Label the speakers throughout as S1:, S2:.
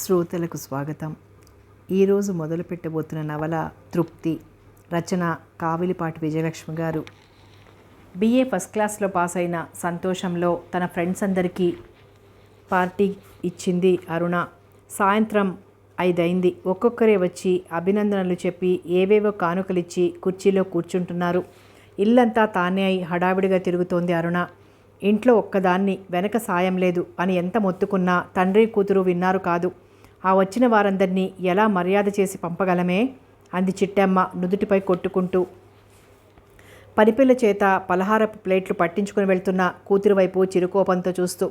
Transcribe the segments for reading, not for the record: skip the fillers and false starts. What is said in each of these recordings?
S1: శ్రోతలకు స్వాగతం. ఈరోజు మొదలు పెట్టబోతున్న నవల తృప్తి. రచన కావిలిపాటి విజయలక్ష్మి గారు. బిఏ ఫస్ట్ క్లాస్లో పాస్ అయిన సంతోషంలో తన ఫ్రెండ్స్ అందరికీ పార్టీ ఇచ్చింది అరుణ. సాయంత్రం 5 అయింది. ఒక్కొక్కరే వచ్చి అభినందనలు చెప్పి ఏవేవో కానుకలిచ్చి కుర్చీలో కూర్చుంటున్నారు. ఇల్లంతా తానే అయి హడావిడిగా తిరుగుతోంది అరుణ. ఇంట్లో ఒక్కదాన్ని, వెనక సాయం లేదు అని ఎంత మొత్తుకున్నా తండ్రి కూతురు విన్నారు కాదు. ఆ వచ్చిన వారందరినీ ఎలా మర్యాద చేసి పంపగలమే అంది చిట్టమ్మ నుదుటిపై కొట్టుకుంటూ. పనిపిల్ల చేత పలహారపు ప్లేట్లు పట్టించుకుని వెళ్తున్న కూతురు వైపు చిరుకోపంతో చూస్తూ,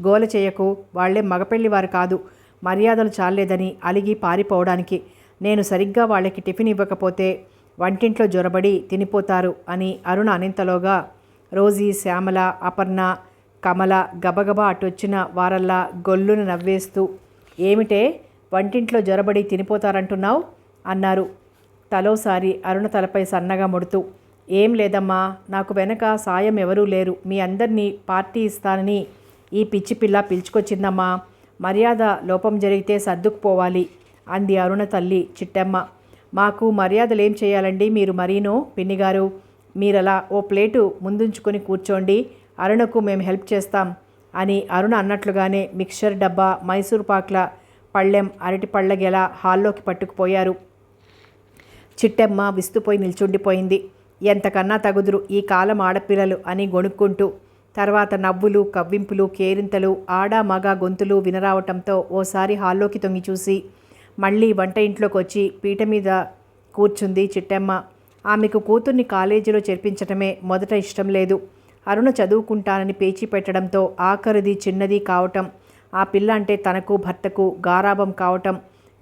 S1: గోల చేయకు, వాళ్లే మగపెళ్లివారు కాదు, మర్యాదలు చాలేదని అలిగి పారిపోవడానికి. నేను సరిగ్గా వాళ్ళకి టిఫిన్ ఇవ్వకపోతే వంటింట్లో జొరబడి తినిపోతారు అని అరుణ అనింతలోగా రోజీ, శ్యామల, అపర్ణ, కమల గబగబా అటొచ్చిన వారల్లా గొల్లును నవ్వేస్తూ, ఏమిటే వంటింట్లో జొరబడి తినిపోతారంటున్నావు అన్నారు తలోసారి అరుణ తలపై సన్నగా ముడుతూ. ఏం లేదమ్మా, నాకు వెనక సాయం ఎవరూ లేరు, మీ అందరినీ పార్టీ ఇస్తానని ఈ పిచ్చి పిల్ల పిలుచుకొచ్చిందమ్మా. మర్యాద లోపం జరిగితే సర్దుకుపోవాలి అంది అరుణ తల్లి చిట్టమ్మ. మాకు మర్యాదలేం చేయాలండి మీరు మరీనో పిన్నిగారు, మీరలా ఓ ప్లేటు ముందుంచుకొని కూర్చోండి, అరుణకు మేము హెల్ప్ చేస్తాం అని అరుణ అన్నట్లుగానే మిక్చర్ డబ్బా, మైసూర్ పాక్ల పళ్ళెం, అరటి పళ్ళ గెల హాల్లోకి పట్టుకుపోయారు. చిట్టమ్మ విస్తుపోయి నిల్చుండిపోయింది. ఎంతకన్నా తగుదురు ఈ కాలం ఆడపిల్లలు అని గొణుక్కుంటూ. తర్వాత నవ్వులు, కవ్వింపులు, కేరింతలు, ఆడ మగ గొంతులు వినరావటంతో ఓసారి హాల్లోకి తొంగి చూసి మళ్ళీ వంట ఇంట్లోకి వచ్చి పీట మీద కూర్చుంది చిట్టమ్మ. ఆమెకు కూతుర్ని కాలేజీలో చేర్పించటమే మొదట ఇష్టం లేదు. అరుణ చదువుకుంటానని పేచీ పెట్టడంతో ఆఖరిది చిన్నది కావటం, ఆ పిల్ల అంటే తనకు భర్తకు గారాబం కావటం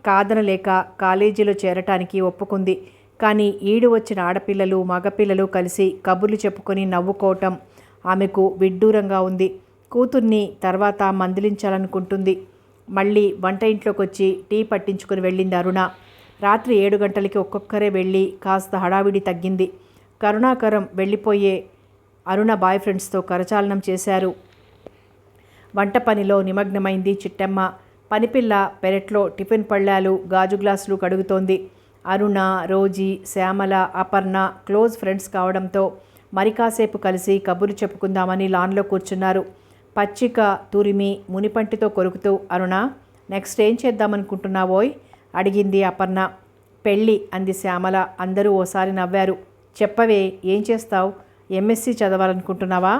S1: కాదనలేక కాలేజీలో చేరటానికి ఒప్పుకుంది. కానీ ఈడు వచ్చిన ఆడపిల్లలు, మగపిల్లలు కలిసి కబుర్లు చెప్పుకొని నవ్వుకోవటం ఆమెకు విడ్డూరంగా ఉంది. కూతుర్ని తర్వాత మందలించాలనుకుంటుంది. మళ్ళీ వంట ఇంట్లోకి వచ్చి టీ పట్టించుకుని వెళ్ళింది అరుణ. రాత్రి 7 గంటలకి ఒక్కొక్కరే వెళ్ళి కాస్త హడావిడి తగ్గింది. కరుణాకరం వెళ్ళిపోయే అరుణ బాయ్ ఫ్రెండ్స్తో కరచాలనం చేశారు. వంట పనిలో నిమగ్నమైంది చిట్టమ్మ. పనిపిల్ల పెరట్లో టిఫిన్ పళ్ళాలు, గాజు గ్లాసులు కడుగుతోంది. Aruna, Rosy, Shyamala, Aparna close friends కావడంతో మరి కాసేపు కలిసి కబురు చెప్పుకుందామని లాన్లో కూర్చున్నారు. పచ్చిక తురిమి మునిపంటితో కొరుకుతూ, అరుణ నెక్స్ట్ ఏం చేద్దామనుకుంటున్నావోయ్ అడిగింది అపర్ణ. పెళ్ళి అంది శ్యామల. అందరూ ఓసారి నవ్వారు. చెప్పవే, ఏం చేస్తావు? ఎంఎస్సి చదవాలనుకుంటున్నావా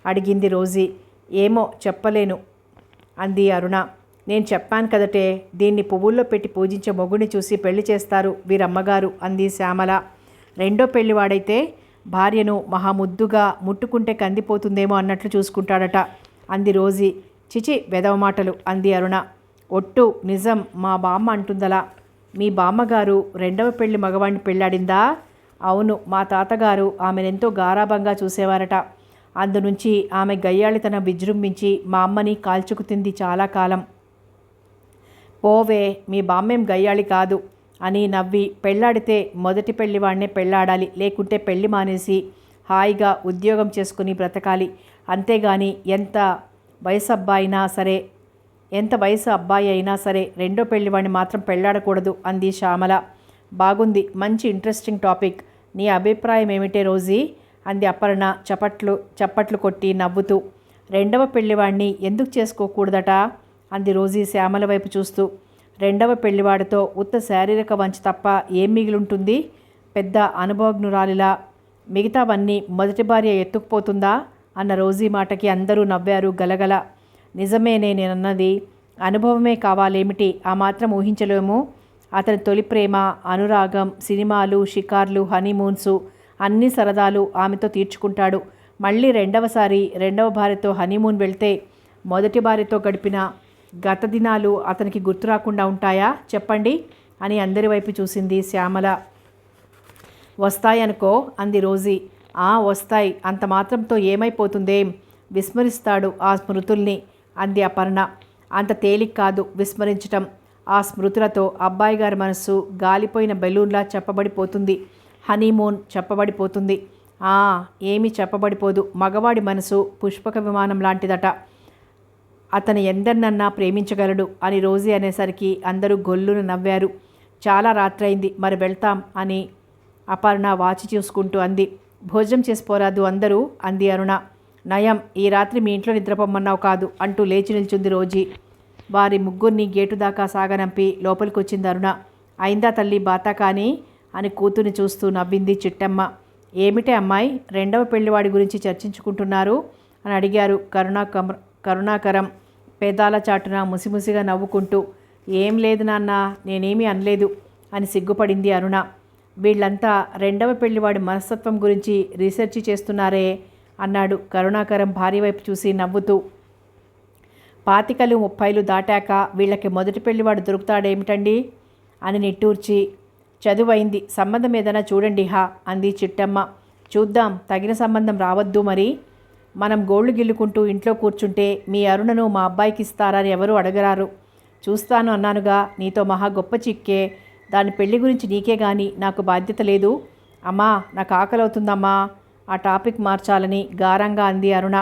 S1: అడిగింది రోజీ. ఏమో చెప్పలేను అంది అరుణ. నేను చెప్పాను కదటే, దీన్ని పువ్వుల్లో పెట్టి పూజించే మొగుడిని చూసి పెళ్లి చేస్తారు వీరమ్మగారు అంది శ్యామల. రెండో పెళ్లివాడైతే భార్యను మహాముద్దుగా ముట్టుకుంటే కందిపోతుందేమో అన్నట్లు చూసుకుంటాడట అంది రోజీ. చిచి వెదవ మాటలు అంది అరుణ. ఒట్టు నిజం, మా బామ్మ అంటుందలా. మీ బామ్మగారు రెండవ పెళ్లి మగవాడిని పెళ్ళాడిందా? అవును, మా తాతగారు ఆమెనెంతో గారాబంగా చూసేవారట. అందునుంచి ఆమె గయ్యాళితనం విజృంభించి మా అమ్మని కాల్చుకుతింది చాలా కాలం. పోవే, మీ బామ్మేం గయ్యాళి కాదు అని నవ్వి, పెళ్ళాడితే మొదటి పెళ్లివాడినే పెళ్ళాడాలి, లేకుంటే పెళ్లి మానేసి హాయిగా ఉద్యోగం చేసుకుని బ్రతకాలి. అంతేగాని ఎంత వయసు అబ్బాయి అయినా సరే రెండో పెళ్లివాడిని మాత్రం పెళ్ళాడకూడదు అంది శ్యామల. బాగుంది, మంచి ఇంట్రెస్టింగ్ టాపిక్. నీ అభిప్రాయం ఏమిటే రోజీ అంది అపర్ణ చప్పట్లు కొట్టి నవ్వుతూ. రెండవ పెళ్లివాడిని ఎందుకు చేసుకోకూడదట అంది రోజీ శ్యామల వైపు చూస్తూ. రెండవ పెళ్లివాడితో ఉత్త శారీరక వంచ తప్ప ఏం మిగిలుంటుంది? పెద్ద అనుభవజ్ఞురాలిలా మిగతావన్నీ మొదటి భార్య ఎత్తుకుపోతుందా అన్న రోజీ మాటకి అందరూ నవ్వారు గలగల. నిజమేనే నేనన్నది, అనుభవమే కావాలేమిటి, ఆ మాత్రం ఊహించలేము. అతని తొలి ప్రేమ, అనురాగం, సినిమాలు, షికార్లు, హనీమూన్సు అన్ని సరదాలు ఆమెతో తీర్చుకుంటాడు. మళ్ళీ రెండవ భార్యతో హనీమూన్ వెళ్తే మొదటి భార్యతో గడిపిన గత దినాలు అతనికి గుర్తు రాకుండా ఉంటాయా చెప్పండి అని అందరి వైపు చూసింది శ్యామల. వస్తాయనుకో అంది రోజీ. వస్తాయి, అంత మాత్రంతో ఏమైపోతుందేం, విస్మరిస్తాడు ఆ స్మృతుల్ని అంది అపర్ణ. అంత తేలిక కాదు విస్మరించటం. ఆ స్మృతులతో అబ్బాయి గారి మనస్సు గాలిపోయిన బెలూన్లా చెప్పబడిపోతుంది. హనీమూన్ చెప్పబడిపోతుంది. ఏమీ చెప్పబడిపోదు. మగవాడి మనసు పుష్పక విమానం లాంటిదట. అతను ఎందరినన్నా ప్రేమించగలడు అని రోజీ అనేసరికి అందరూ గొల్లున నవ్వారు. చాలా రాత్రైంది, మరి వెళ్తాం అని అపర్ణ వాచి చూసుకుంటూ అంది. భోజనం చేసిపోరాదు అందరూ అంది అరుణ. నయం, ఈ రాత్రి మీ ఇంట్లో నిద్రపోమన్నావు కాదు అంటూ లేచి నిల్చుంది రోజీ. వారి ముగ్గురిని గేటు దాకా సాగనంపి లోపలికి వచ్చింది అరుణ. అయిందా తల్లి బాతా కానీ అని కూతుర్ని చూస్తూ నవ్వింది చిట్టమ్మ. ఏమిటే అమ్మాయి, రెండవ పెళ్లివాడి గురించి చర్చించుకుంటున్నారు అని అడిగారు కరుణాకరం పేదాల చాటున ముసిముసిగా నవ్వుకుంటూ. ఏం లేదు నాన్న, నేనేమీ అనలేదు అని సిగ్గుపడింది అరుణ. వీళ్ళంతా రెండవ పెళ్లివాడి మనస్తత్వం గురించి రీసెర్చ్ చేస్తున్నారే అన్నాడు కరుణాకరం భార్య వైపు చూసి నవ్వుతూ. 25, 30 దాటాక వీళ్ళకి మొదటి పెళ్లివాడు దొరుకుతాడేమిటండి అని నిట్టూర్చి, చదువైంది, సంబంధం ఏదైనా చూడండి హా అంది చిట్టమ్మ. చూద్దాం, తగిన సంబంధం రావద్దు మరి. మనం గోళ్లు గిల్లుకుంటూ ఇంట్లో కూర్చుంటే మీ అరుణను మా అబ్బాయికి ఇస్తారని ఎవరూ అడగరారు. చూస్తాను అన్నానుగా, నీతో మహా గొప్ప చిక్కే. దాని పెళ్లి గురించి నీకే గాని నాకు బాధ్యత లేదు. అమ్మా, నాకు ఆకలవుతుందమ్మా. ఆ టాపిక్ మార్చాలని గారంగా అంది అరుణ.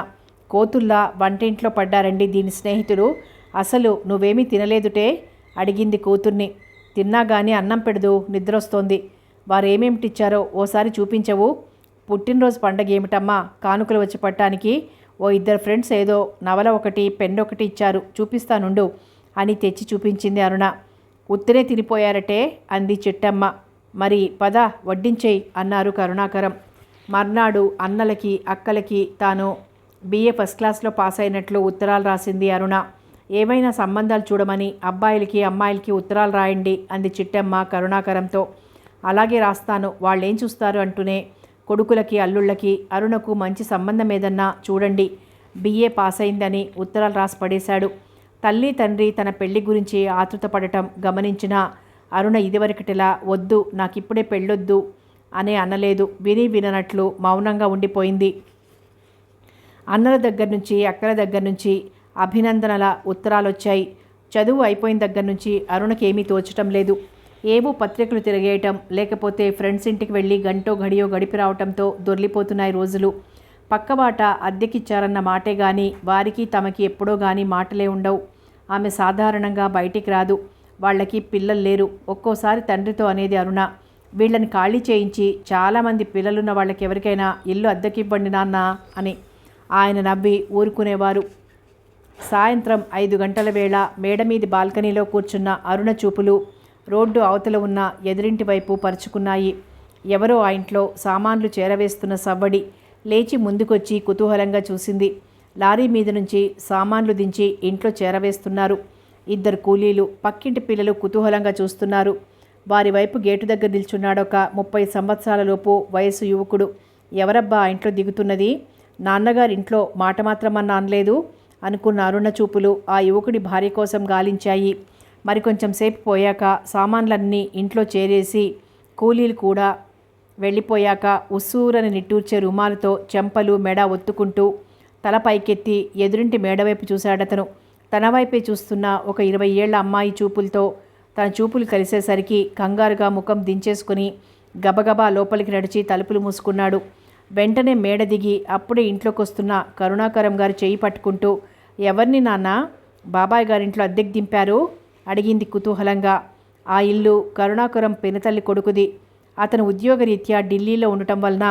S1: కోతుల్లా వంటింట్లో పడ్డారండి దీని స్నేహితుడు. అసలు నువ్వేమీ తినలేదుటే అడిగింది కూతుర్ని. తిన్నా గానీ అన్నం పెడదు, నిద్రొస్తోంది. వారేమేమిటిచ్చారో ఓసారి చూపించవు. పుట్టినరోజు పండగ ఏమిటమ్మా, కానుకలు వచ్చి పట్టడానికి ఓ 2 ఫ్రెండ్స్ ఏదో నవల ఒకటి పెన్ ఒకటి ఇచ్చారు, చూపిస్తానుండు అని తెచ్చి చూపించింది అరుణ. ఉత్తినే తినిపోయారటే అంది చిట్టమ్మ. మరి పద వడ్డించేయి అన్నారు కరుణాకరం. మర్నాడు అన్నలకి అక్కలకి తాను BA ఫస్ట్ క్లాస్లో పాస్ అయినట్లు ఉత్తరాలు రాసింది అరుణ. ఏమైనా సంబంధాలు చూడమని అబ్బాయిలకి అమ్మాయిలకి ఉత్తరాలు రాయండి అంది చిట్టమ్మ కరుణాకరంతో. అలాగే రాస్తాను, వాళ్ళేం చూస్తారు అంటూనే కొడుకులకి అల్లుళ్ళకి అరుణకు మంచి సంబంధం ఏదన్నా చూడండి, BA పాస్ అయిందని ఉత్తరాలు రాసి పడేశాడు. తల్లి తండ్రి తన పెళ్లి గురించి ఆతృత పడటం గమనించిన అరుణ ఇదివరకటిలా వద్దు, నాకిప్పుడే పెళ్ళొద్దు అనే అనలేదు. విననట్లు మౌనంగా ఉండిపోయింది. అన్నల దగ్గర నుంచి అక్కల దగ్గర నుంచి అభినందనల ఉత్తరాలు వచ్చాయి. చదువు అయిపోయిన దగ్గర నుంచి అరుణకి ఏమీ తోచటం లేదు. ఏవో పత్రికలు తిరిగేయటం, లేకపోతే ఫ్రెండ్స్ ఇంటికి వెళ్ళి గంటో గడియో గడిపి రావటంతో దొర్లిపోతున్నాయి రోజులు. పక్కబాట అద్దెకిచ్చారన్న మాటే గాని వారికి తమకి ఎప్పుడో గాని మాటలే ఉండవు. ఆమె సాధారణంగా బయటికి రాదు. వాళ్ళకి పిల్లలు లేరు. ఒక్కోసారి తండ్రితో అనేది అరుణ, వీళ్ళని ఖాళీ చేయించి చాలామంది పిల్లలున్న వాళ్ళకి ఎవరికైనా ఇల్లు అద్దెకివ్వండి నాన్న అని. ఆయన నవ్వి ఊరుకునేవారు. సాయంత్రం 5 గంటల వేళ మేడమీది బాల్కనీలో కూర్చున్న అరుణ చూపులు రోడ్డు అవతల ఉన్న ఎదురింటి వైపు పరుచుకున్నాయి. ఎవరో ఆ ఇంట్లో సామాన్లు చేరవేస్తున్న సవ్వడి. లేచి ముందుకొచ్చి కుతూహలంగా చూసింది. లారీ మీద నుంచి సామాన్లు దించి ఇంట్లో చేరవేస్తున్నారు. 2 కూలీలు. పక్కింటి పిల్లలు కుతూహలంగా చూస్తున్నారు. వారి వైపు గేటు దగ్గర నిల్చున్నాడొక 30 సంవత్సరాల లోపు వయసు యువకుడు. ఎవరబ్బా ఆ ఇంట్లో దిగుతున్నది? నాన్నగారి ఇంట్లో మాట మాత్రమన్నా అనలేదు అనుకున్న అరుణ చూపులు ఆ యువకుడి భార్య కోసం గాలించాయి. మరికొంచెం సేపు పోయాక సామాన్లన్నీ ఇంట్లో చేరేసి కూలీలు కూడా వెళ్ళిపోయాక ఉస్సూరని నిట్టూర్చే రుమాలతో చెంపలు మెడ ఒత్తుకుంటూ తల పైకెత్తి ఎదురింటి మేడవైపు చూశాడతను. తన వైపే చూస్తున్న ఒక 20 ఏళ్ల అమ్మాయి చూపులతో తన చూపులు కలిసేసరికి కంగారుగా ముఖం దించేసుకుని గబగబా లోపలికి నడిచి తలుపులు మూసుకున్నాడు. వెంటనే మేడ దిగి అప్పుడే ఇంట్లోకి వస్తున్న కరుణాకరం గారు చేయి పట్టుకుంటూ, ఎవరిని నాన్న బాబాయ్ గారింట్లో అద్దెకి దింపారు అడిగింది కుతూహలంగా. ఆ ఇల్లు కరుణాకరం పెనతల్లి కొడుకుది. అతను ఉద్యోగరీత్యా ఢిల్లీలో ఉండటం వలన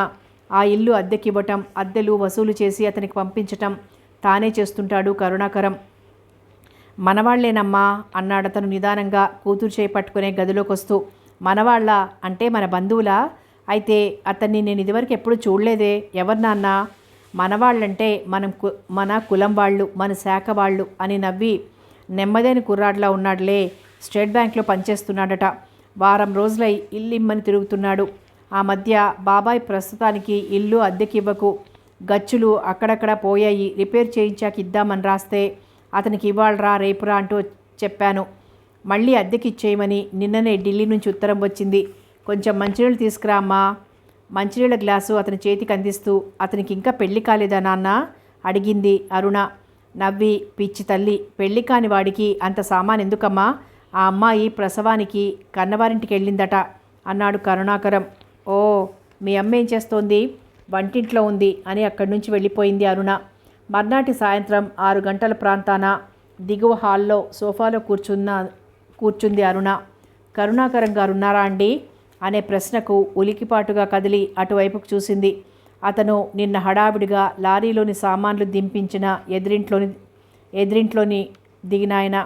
S1: ఆ ఇల్లు అద్దెకివ్వటం, అద్దెలు వసూలు చేసి అతనికి పంపించటం తానే చేస్తుంటాడు కరుణాకరం. మనవాళ్లేనమ్మా అన్నాడతను నిదానంగా కూతురు చేయి పట్టుకునే గదిలోకి వస్తూ. మనవాళ్ళ అంటే మన బంధువులా? అయితే అతన్ని నేను ఇదివరకు ఎప్పుడు చూడలేదే. ఎవరు నాన్న? మనవాళ్ళంటే మన కులం వాళ్ళు, మన శాఖ వాళ్ళు అని నవ్వి, నెమ్మదైన కుర్రాడ్లా ఉన్నాడులే, స్టేట్ బ్యాంక్లో పనిచేస్తున్నాడట. వారం రోజులై ఇల్లు ఇమ్మని తిరుగుతున్నాడు. ఆ మధ్య బాబాయ్ ప్రస్తుతానికి ఇల్లు అద్దెకివ్వకు, గచ్చులు అక్కడక్కడ పోయాయి, రిపేర్ చేయించాక ఇద్దామని రాస్తే అతనికి ఇవాళరా రేపురా అంటూ చెప్పాను. మళ్ళీ అద్దెకిచ్చేయమని నిన్ననే ఢిల్లీ నుంచి ఉత్తరం వచ్చింది. కొంచెం మంచినీళ్ళు తీసుకురా అమ్మా. మంచినీళ్ళ గ్లాసు అతని చేతికి అందిస్తూ, అతనికి ఇంకా పెళ్లి కాలేదా నాన్న అడిగింది అరుణ. నవ్వి, పిచ్చి తల్లి, పెళ్లి కాని వాడికి అంత సామాన్ ఎందుకమ్మా? ఆ అమ్మాయి ప్రసవానికి కన్నవారింటికి వెళ్ళిందట అన్నాడు కరుణాకరం. ఓ, మీ అమ్మ ఏం చేస్తోంది? వంటింట్లో ఉంది అని అక్కడి నుంచి వెళ్ళిపోయింది అరుణ. మర్నాటి సాయంత్రం 6 గంటల ప్రాంతాన దిగువ హాల్లో సోఫాలో కూర్చుంది అరుణ. కరుణాకరం గారున్నారా అండి అనే ప్రశ్నకు ఉలికిపాటుగా కదిలి అటువైపుకు చూసింది. అతను నిన్న హడావిడిగా లారీలోని సామాన్లు దింపించిన ఎదిరింట్లోని దిగినాయన.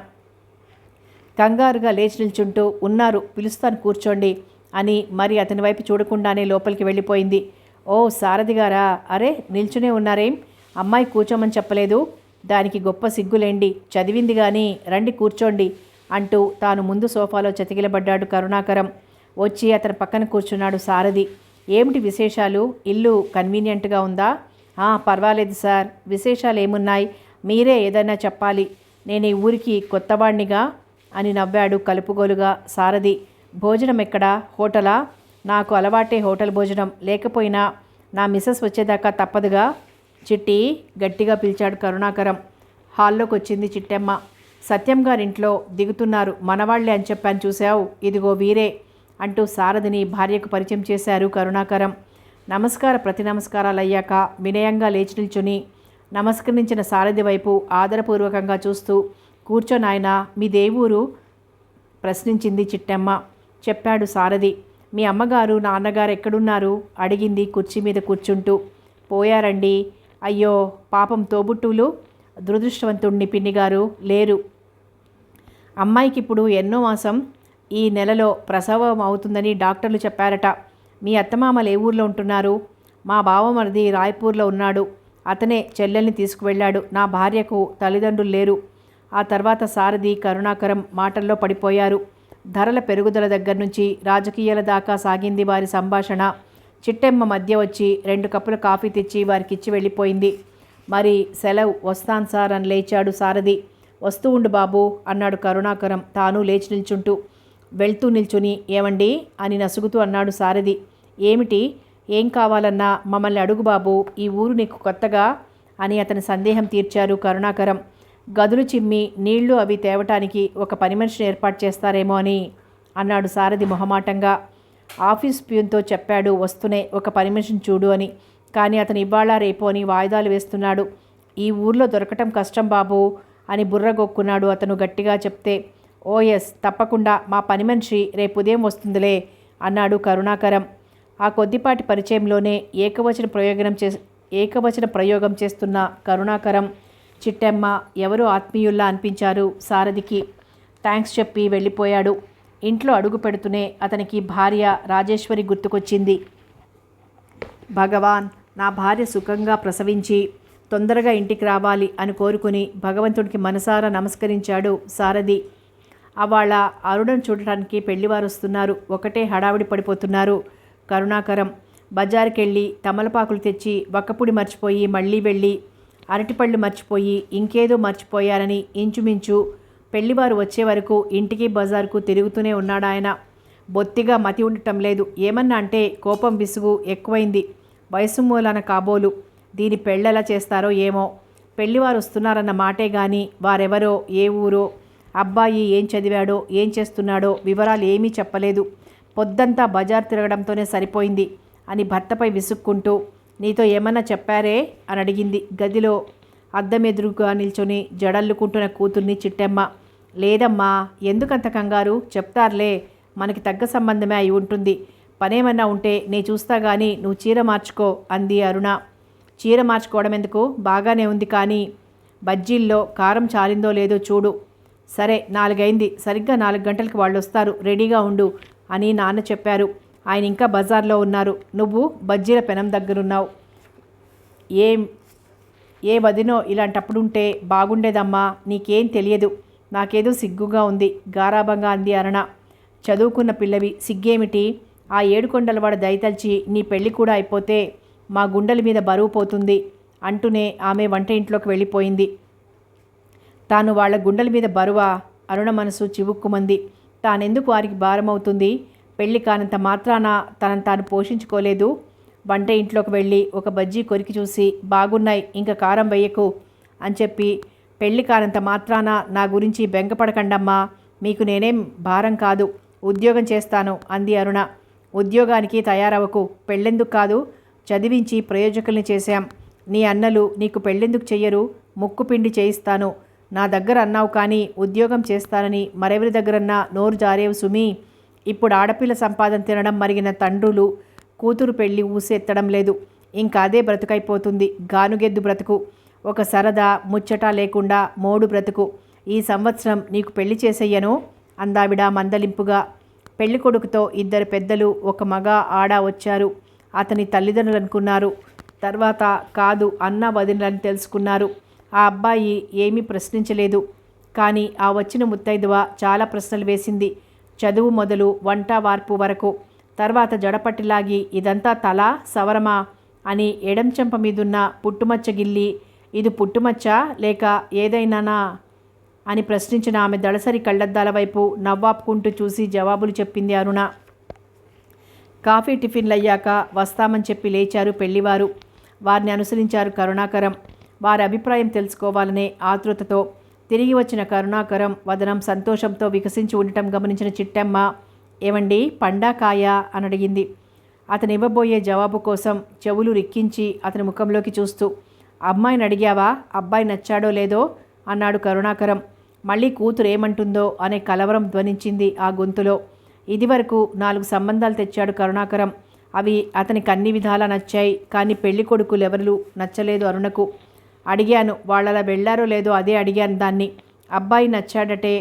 S1: కంగారుగా లేచి నిల్చుంటూ, ఉన్నారు, పిలుస్తాను కూర్చోండి అని మరి అతని వైపు చూడకుండానే లోపలికి వెళ్ళిపోయింది. ఓ సారథి గారా, అరే నిల్చునే ఉన్నారేం, అమ్మాయి కూర్చోమని చెప్పలేదు, దానికి గొప్ప సిగ్గులేండి, చదివింది కానీ రండి కూర్చోండి అంటూ తాను ముందు సోఫాలో చతికిలబడ్డాడు కరుణాకరం. వచ్చి అతని పక్కన కూర్చున్నాడు సారథి. ఏమిటి విశేషాలు, ఇల్లు కన్వీనియంట్గా ఉందా? పర్వాలేదు సార్, విశేషాలు ఏమున్నాయి, మీరే ఏదైనా చెప్పాలి, నేను ఈ ఊరికి కొత్తవాణ్ణిగా అని నవ్వాడు కలుపుగోలుగా సారథి. భోజనం ఎక్కడా, హోటలా? నాకు అలవాటే హోటల్ భోజనం, లేకపోయినా నా మిసెస్ వచ్చేదాకా తప్పదుగా. చిట్టి గట్టిగా పిలిచాడు కరుణాకరం. హాల్లోకి వచ్చింది చిట్టమ్మ. సత్యం గారింట్లో దిగుతున్నారు, మనవాళ్లే అని చెప్పాను చూశావు, ఇదిగో వీరే అంటూ సారథిని భార్యకు పరిచయం చేశారు కరుణాకరం. ప్రతి నమస్కారాలు అయ్యాక వినయంగా లేచి నిల్చుని నమస్కరించిన సారథి వైపు ఆదరపూర్వకంగా చూస్తూ, కూర్చోనాయనా, మీ దేవురు ప్రశ్నించింది చిట్టమ్మ. చెప్పాడు సారథి. మీ అమ్మగారు నాన్నగారు ఎక్కడున్నారు అడిగింది కుర్చీ మీద కూర్చుంటూ. పోయారండి. అయ్యో పాపం, తోబుట్టువులు? దురదృష్టవంతుణ్ణి పిన్నిగారు లేరు. అమ్మాయికి ఇప్పుడు ఎన్నో మాసం, ఈ నెలలో ప్రసవం అవుతుందని డాక్టర్లు చెప్పారట. మీ అత్తమామలు ఏ ఊర్లో ఉంటున్నారు? మా బావమరిది రాయ్పూర్లో ఉన్నాడు, అతనే చెల్లెల్ని తీసుకువెళ్ళాడు. నా భార్యకు తల్లిదండ్రులు లేరు. ఆ తర్వాత సారథి కరుణాకరం మాటల్లో పడిపోయారు. ధరల పెరుగుదల దగ్గర నుంచి రాజకీయాల దాకా సాగింది వారి సంభాషణ. చిట్టెమ్మ మధ్య వచ్చి 2 కప్పుల కాఫీ తెచ్చి వారికిచ్చి వెళ్ళిపోయింది. మరి సెలవు, వస్తాను సార్ అని లేచాడు సారథి. వస్తూ ఉండు బాబు అన్నాడు కరుణాకరం తాను లేచి నిల్చుంటూ. వెళ్తూ నిల్చుని, ఏమండి అని నసుగుతూ అన్నాడు సారథి. ఏమిటి, ఏం కావాలన్నా మమ్మల్ని అడుగు బాబు, ఈ ఊరు నీకు కొత్తగా అని అతని సందేహం తీర్చారు కరుణాకరం. గదులు చిమ్మి నీళ్లు అవి తేవటానికి ఒక పని మనిషిని ఏర్పాటు చేస్తారేమో అని అన్నాడు సారథి మొహమాటంగా. ఆఫీస్ ప్యూన్తో చెప్పాడు వస్తూనే ఒక పని మనిషిని చూడు అని. కానీ అతను ఇవాళ రేపు అని వాయిదాలు వేస్తున్నాడు. ఈ ఊర్లో దొరకటం కష్టం బాబు అని బుర్రగొక్కున్నాడు అతను గట్టిగా చెప్తే. ఓ ఎస్, తప్పకుండా మా పని మనిషి రేపు ఉదయం వస్తుందిలే అన్నాడు కరుణాకరం. ఆ కొద్దిపాటి పరిచయంలోనే ఏకవచన ప్రయోగం చేస్తున్న కరుణాకరం, చిట్టెమ్మ ఎవరో ఆత్మీయుల్లా అనిపించారు సారథికి. థ్యాంక్స్ చెప్పి వెళ్ళిపోయాడు. ఇంట్లో అడుగు పెడుతూనే అతనికి భార్య రాజేశ్వరి గుర్తుకొచ్చింది. భగవాన్, నా భార్య సుఖంగా ప్రసవించి తొందరగా ఇంటికి రావాలి అని కోరుకుని భగవంతుడికి మనసారా నమస్కరించాడు సారథి. అవాళ అరుణను చూడటానికి పెళ్లివారు వస్తున్నారు. ఒకటే హడావిడి పడిపోతున్నారు కరుణాకరం. బజారుకెళ్ళి తమలపాకులు తెచ్చి వక్కపుడి మర్చిపోయి మళ్ళీ వెళ్ళి అరటిపళ్ళు మర్చిపోయి ఇంకేదో మర్చిపోయారని ఇంచుమించు పెళ్లివారు వచ్చే వరకు ఇంటికి బజారుకు తిరుగుతూనే ఉన్నాడాయన. బొత్తిగా మతి ఉండటం లేదు. ఏమన్నా అంటే కోపం విసుగు ఎక్కువైంది. వయసు మూలాన కాబోలు. దీని పెళ్ళెలా చేస్తారో ఏమో. పెళ్లివారు వస్తున్నారన్న మాటే గాని వారెవరో, ఏ ఊరో, అబ్బాయి ఏం చదివాడో, ఏం చేస్తున్నాడో వివరాలు ఏమీ చెప్పలేదు. పొద్దంతా బజార్ తిరగడంతోనే సరిపోయింది అని భర్తపై విసుక్కుంటూ, నీతో ఏమన్నా చెప్పారే అని అడిగింది గదిలో అద్దమెదురుగా నిల్చొని జడల్లుకుంటున్న కూతుర్ని చిట్టెమ్మ. లేదమ్మా, ఎందుకంత కంగారు, చెప్తారులే, మనకి తగ్గ సంబంధమే అయి ఉంటుంది. పనేమన్నా ఉంటే నే చూస్తా కానీ నువ్వు చీర మార్చుకో అంది అరుణ. చీర మార్చుకోవడం ఎందుకు, బాగానే ఉంది, కానీ బజ్జీల్లో కారం చాలిందో లేదో చూడు. సరే 4 అయింది, సరిగ్గా 4 గంటలకి వాళ్ళు వస్తారు, రెడీగా ఉండు అని నాన్న చెప్పారు. ఆయన ఇంకా బజార్లో ఉన్నారు. నువ్వు బజ్జీల పెనం దగ్గరున్నావు. ఏ వదినో ఇలాంటప్పుడుంటే బాగుండేదమ్మా, నీకేం తెలియదు, నాకేదో సిగ్గుగా ఉంది గారాబంగా అంది అరుణ. చదువుకున్న పిల్లవి, సిగ్గేమిటి? ఆ 7 కొండలవాడ దయతల్చి నీ పెళ్ళి కూడా అయిపోతే మా గుండెల మీద బరువు పోతుంది అంటూనే ఆమె వంట ఇంట్లోకి వెళ్ళిపోయింది. తాను వాళ్ళ గుండెల మీద బరువా? అరుణ మనసు చివుక్కుమంది. తానెందుకు వారికి భారమవుతుంది? పెళ్లి కానంత మాత్రాన తనను తాను పోషించుకోలేదు. వంట ఇంట్లోకి వెళ్ళి ఒక బజ్జీ కొరికి చూసి, బాగున్నాయి, ఇంకా కారం వెయ్యకు అని చెప్పి, పెళ్లి కానంత మాత్రాన నా గురించి బెంగపడకండమ్మా, మీకు నేనేం భారం కాదు, ఉద్యోగం చేస్తాను అంది అరుణ. ఉద్యోగానికి తయారవకు, పెళ్ళెందుకు కాదు, చదివించి ప్రయోజకుల్ని చేశాం, నీ అన్నలు నీకు పెళ్ళెందుకు చెయ్యరు? ముక్కు పిండి చేయిస్తాను. నా దగ్గర అన్నావు కానీ ఉద్యోగం చేస్తానని మరెవరి దగ్గరన్నా నోరు జారేవు సుమి. ఇప్పుడు ఆడపిల్ల సంపాదన తినడం మరిగిన తండ్రులు కూతురు పెళ్ళి ఊసెత్తడం లేదు. ఇంకా అదే బ్రతుకైపోతుంది. గానుగెద్దు బ్రతుకు. ఒక సరదా ముచ్చట లేకుండా మోడు బ్రతుకు. ఈ సంవత్సరం నీకు పెళ్లి చేసెయ్యను అందావిడ మందలింపుగా. పెళ్లి కొడుకుతో 2 పెద్దలు, ఒక మగ ఆడ వచ్చారు. అతని తల్లిదండ్రులు అనుకున్నారు. తర్వాత కాదు అన్న వదినలని తెలుసుకున్నారు. ఆ అబ్బాయి ఏమీ ప్రశ్నించలేదు. కానీ ఆ వచ్చిన ముత్తైదువ చాలా ప్రశ్నలు వేసింది. చదువు మొదలు వంట వార్పు వరకు. తర్వాత జడపట్టిలాగి ఇదంతా తల సవరమా అని ఎడం చెంప మీదున్న పుట్టుమచ్చ గిల్లి, ఇది పుట్టుమచ్చ లేక ఏదైనానా అని ప్రశ్నించిన ఆమె దళసరి కళ్ళద్దాల వైపు నవ్వాపుకుంటూ చూసి జవాబులు చెప్పింది అరుణ. కాఫీ టిఫిన్లయ్యాక వస్తామని చెప్పి లేచారు పెళ్లివారు. వారిని అనుసరించారు కరుణాకరం. వారి అభిప్రాయం తెలుసుకోవాలనే ఆతృతతో. తిరిగి వచ్చిన కరుణాకరం వదనం సంతోషంతో వికసించి ఉండటం గమనించిన చిట్టెమ్మ, ఏమండి పండా కాయా అని అడిగింది. అతను ఇవ్వబోయే జవాబు కోసం చెవులు రిక్కించి అతని ముఖంలోకి చూస్తూ, అమ్మాయిని అడిగావా? అబ్బాయి నచ్చాడో లేదో అన్నాడు కరుణాకరం. మళ్ళీ కూతురు ఏమంటుందో అనే కలవరం ధ్వనించింది ఆ గొంతులో. ఇదివరకు 4 సంబంధాలు తెచ్చాడు కరుణాకరం. అవి అతనికి అన్ని విధాలా నచ్చాయి. కానీ పెళ్లి కొడుకులెవరు నచ్చలేదు అరుణకు. అడిగాను, వాళ్ళలా వెళ్ళారో లేదో అదే అడిగాను దాన్ని. అబ్బాయి నచ్చాడటే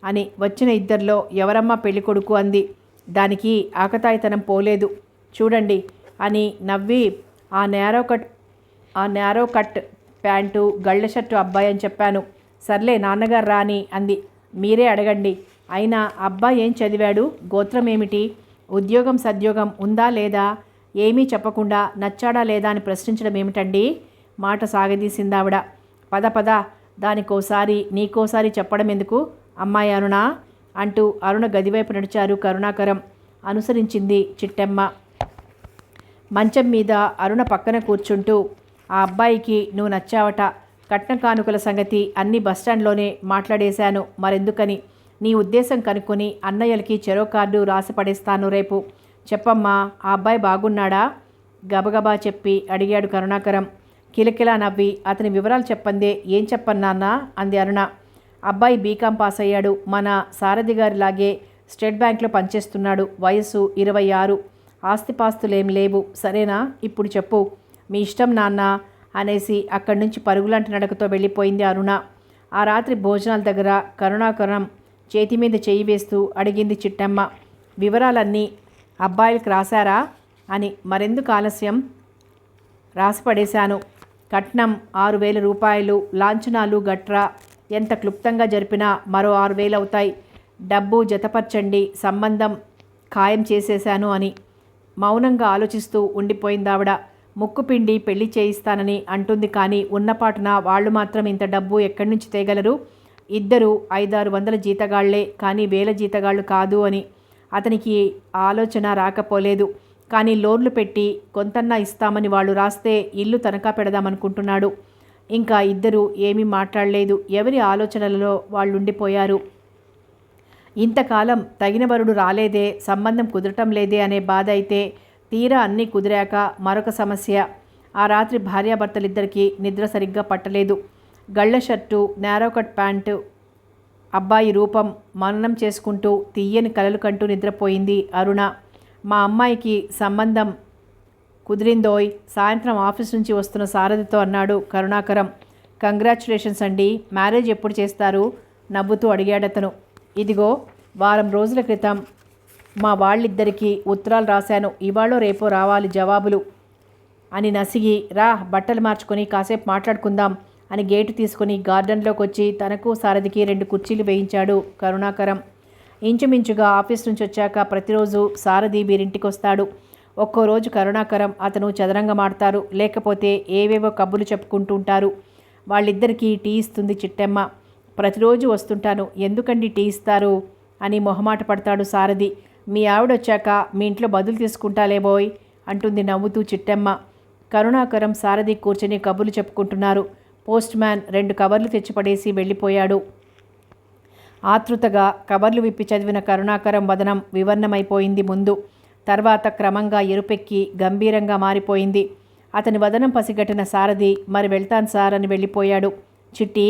S1: అని. వచ్చిన 2లో ఎవరమ్మా పెళ్లి కొడుకు అంది. దానికి ఆకతాయితనం పోలేదు. చూడండి అని నవ్వి, ఆ నేరో కట్ ప్యాంటు గళ్ళ షర్టు అబ్బాయి అని చెప్పాను. సర్లే నాన్నగారు రాని అంది. మీరే అడగండి. అయినా అబ్బాయి ఏం చదివాడు? గోత్రం ఏమిటి? ఉద్యోగం సద్యోగం ఉందా లేదా? ఏమీ చెప్పకుండా నచ్చాడా లేదా అని ప్రశ్నించడం ఏమిటండి? మాట సాగదీసిందావిడ. పద పద, దానికోసారి నీకోసారి చెప్పడం ఎందుకు అమ్మాయి అరుణ అంటూ అరుణ గదివైపు నడిచారు కరుణాకరం. అనుసరించింది చిట్టెమ్మ. మంచం మీద అరుణ పక్కన కూర్చుంటూ, ఆ అబ్బాయికి నువ్వు నచ్చావట. కట్న కానుకల సంగతి అన్ని బస్టాండ్లోనే మాట్లాడేశాను. మరెందుకని నీ ఉద్దేశం కనుక్కొని అన్నయ్యలకి చెరో కార్డు రాసి పడేస్తాను రేపు. చెప్పమ్మా, ఆ అబ్బాయి బాగున్నాడా? గబగబా చెప్పి అడిగాడు కరుణాకరం. కిలకిలా నవ్వి, అతని వివరాలు చెప్పందే. ఏం చెప్పన్నానా అంది అరుణ. అబ్బాయి బీకాం పాస్ అయ్యాడు. మన సారథి గారిలాగే స్టేట్ బ్యాంక్లో పనిచేస్తున్నాడు. వయసు 26. ఆస్తిపాస్తులేం లేవు. సరేనా? ఇప్పుడు చెప్పు. మీ ఇష్టం నాన్న అనేసి అక్కడి నుంచి పరుగులాంటి నడకతో వెళ్ళిపోయింది అరుణ. ఆ రాత్రి భోజనాల దగ్గర కరుణాకరం చేతి మీద చేయి వేస్తూ అడిగింది చిట్టమ్మ. వివరాలన్నీ అబ్బాయిలకు రాశారా అని. మరెందుకు ఆలస్యం? రాసిపడేశాను. కట్నం 6,000 రూపాయలు. లాంఛనాలు గట్రా ఎంత క్లుప్తంగా జరిపినా మరో 6,000 అవుతాయి. డబ్బు జతపరచండి, సంబంధం ఖాయం చేసేశాను అని. మౌనంగా ఆలోచిస్తూ ఉండిపోయిందావిడ. ముక్కు పిండి పెళ్లి చేయిస్తానని అంటుంది కానీ ఉన్నపాటున వాళ్ళు మాత్రం ఇంత డబ్బు ఎక్కడి నుంచి తేగలరు? 2 500-600 జీతగాళ్లే కానీ 1000 జీతగాళ్ళు కాదు అని. అతనికి ఆలోచన రాకపోలేదు. కానీ లోన్లు పెట్టి కొంతన్నా ఇస్తామని వాళ్ళు రాస్తే ఇల్లు తనఖా పెడదామనుకుంటున్నాడు. ఇంకా 2 ఏమీ మాట్లాడలేదు. ఎవరి ఆలోచనలలో వాళ్ళు ఉండిపోయారు. ఇంతకాలం తగిన వరుడు రాలేదే, సంబంధం కుదరటం లేదే అనే బాధ అయితే, తీరా అన్నీ కుదిరాక మరొక సమస్య. ఆ రాత్రి భార్యాభర్తలిద్దరికీ నిద్ర సరిగ్గా పట్టలేదు. గళ్ళ షర్టు, నేరో కట్ ప్యాంటు అబ్బాయి రూపం మననం చేసుకుంటూ తీయని కలలు కంటూ నిద్రపోయింది అరుణ. మా అమ్మాయికి సంబంధం కుదిరిందోయ్ సాయంత్రం ఆఫీస్ నుంచి వస్తున్న సారథితో అన్నాడు కరుణాకరం. కంగ్రాచ్యులేషన్స్ అండి. మ్యారేజ్ ఎప్పుడు చేస్తారు? నవ్వుతూ అడిగాడతను. ఇదిగో వారం రోజుల క్రితం మా వాళ్ళిద్దరికీ ఉత్తరాలు రాశాను. ఇవాళో రేపో రావాలి జవాబులు అని నసిగి, రా బట్టలు మార్చుకొని కాసేపు మాట్లాడుకుందాం అని గేటు తీసుకుని గార్డెన్లోకి వచ్చి తనకు సారథికి 2 కుర్చీలు వేయించాడు కరుణాకరం. ఇంచుమించుగా ఆఫీస్ నుంచి వచ్చాక ప్రతిరోజు సారథి వీరింటికి వస్తాడు. ఒక్కో రోజు కరుణాకరం అతను చదరంగమాడతారు. లేకపోతే ఏవేవో కబుర్లు చెప్పుకుంటూ ఉంటారు. వాళ్ళిద్దరికీ టీ ఇస్తుంది చిట్టెమ్మ. ప్రతిరోజు వస్తుంటాను, ఎందుకండి టీ ఇస్తారు అని మొహమాట పడతాడు సారథి. మీ ఆవిడొచ్చాక మీ ఇంట్లో బదులు తీసుకుంటాలేబోయ్ అంటుంది నవ్వుతూ చిట్టెమ్మ. కరుణాకరం సారథి కూర్చొని కబుర్లు చెప్పుకుంటున్నారు. పోస్ట్ మ్యాన్ 2 కవర్లు తెచ్చిపడేసి వెళ్ళిపోయాడు. ఆతృతగా కవర్లు విప్పి చదివిన కరుణాకరం వదనం వివర్ణమైపోయింది ముందు. తర్వాత క్రమంగా ఎరుపెక్కి గంభీరంగా మారిపోయింది. అతని వదనం పసిగట్టిన సారథి మరి వెళ్తాను సార్ అని వెళ్ళిపోయాడు. చిట్టి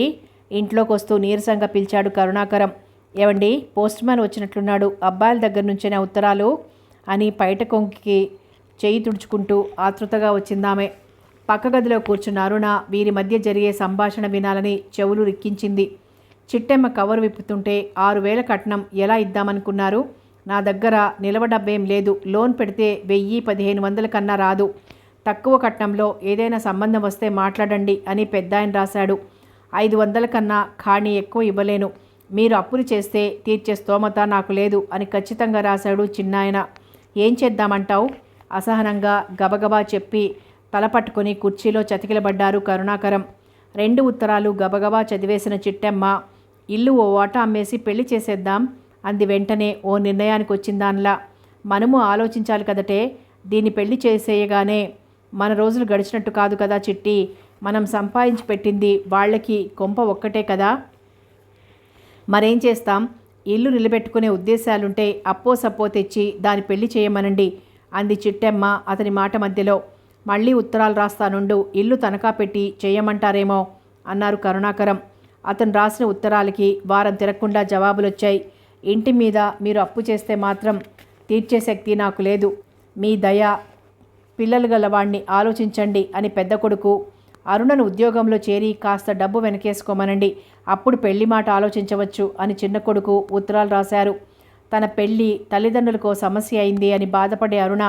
S1: ఇంట్లోకి వస్తూ నీరసంగా పిలిచాడు కరుణాకరం. ఏవండి, పోస్ట్ మ్యాన్ వచ్చినట్లున్నాడు, అబ్బాయిల దగ్గర నుంచేనా ఉత్తరాలు అని పైట కొంకి చెయ్యి తుడుచుకుంటూ ఆతృతగా వచ్చిందామె. పక్క గదిలో కూర్చున్న అరుణ వీరి మధ్య జరిగే సంభాషణ వినాలని చెవులు రిక్కించింది. చిట్టెమ్మ కవరు విప్పుతుంటే 6,000 కట్నం ఎలా ఇద్దామనుకున్నారు? నా దగ్గర నిలవ డబ్బేం లేదు, లోన్ పెడితే 1,000-1,500 కన్నా రాదు, తక్కువ కట్నంలో ఏదైనా సంబంధం వస్తే మాట్లాడండి అని పెద్దాయన రాశాడు. 500 కన్నా ఖాణీ ఎక్కువ ఇవ్వలేను, మీరు అప్పులు చేస్తే తీర్చే స్తోమత నాకు లేదు అని ఖచ్చితంగా రాశాడు చిన్నాయన. ఏం చేద్దామంటావు? అసహనంగా గబగబా చెప్పి తలపట్టుకుని కుర్చీలో చతికిలబడ్డారు కరుణాకరం. 2 ఉత్తరాలు గబగబా చదివేసిన చిట్టెమ్మ ఇల్లు ఓ వాటా అమ్మేసి పెళ్లి చేసేద్దాం అంది. వెంటనే ఓ నిర్ణయానికి వచ్చిందాన్లా. మనము ఆలోచించాలి కదటే, దీన్ని పెళ్లి చేసేయగానే మన రోజులు గడిచినట్టు కాదు కదా చిట్టి, మనం సంపాదించి పెట్టింది వాళ్ళకి కొంప ఒక్కటే కదా, మరేం చేస్తాం? ఇల్లు నిలబెట్టుకునే ఉద్దేశాలుంటే అప్పో సప్పో తెచ్చి దాని పెళ్లి చేయమనండి అంది చిట్టెమ్మ అతని మాట మధ్యలో. మళ్ళీ ఉత్తరాలు రాస్తానుండు, ఇల్లు తనఖా పెట్టి చేయమంటారేమో అన్నారు కరుణాకరం. అతను రాసిన ఉత్తరాలకి వారం తిరగకుండా జవాబులొచ్చాయి. ఇంటి మీద మీరు అప్పు చేస్తే మాత్రం తీర్చే శక్తి నాకు లేదు, మీ దయ, పిల్లలు గలవాణ్ణి ఆలోచించండి అని పెద్ద కొడుకు. అరుణను ఉద్యోగంలో చేరి కాస్త డబ్బు వెనకేసుకోమనండి, అప్పుడు పెళ్లి మాట ఆలోచించవచ్చు అని చిన్న కొడుకు ఉత్తరాలు రాశారు. తన పెళ్లి తల్లిదండ్రులకు సమస్య అయింది అని బాధపడే అరుణ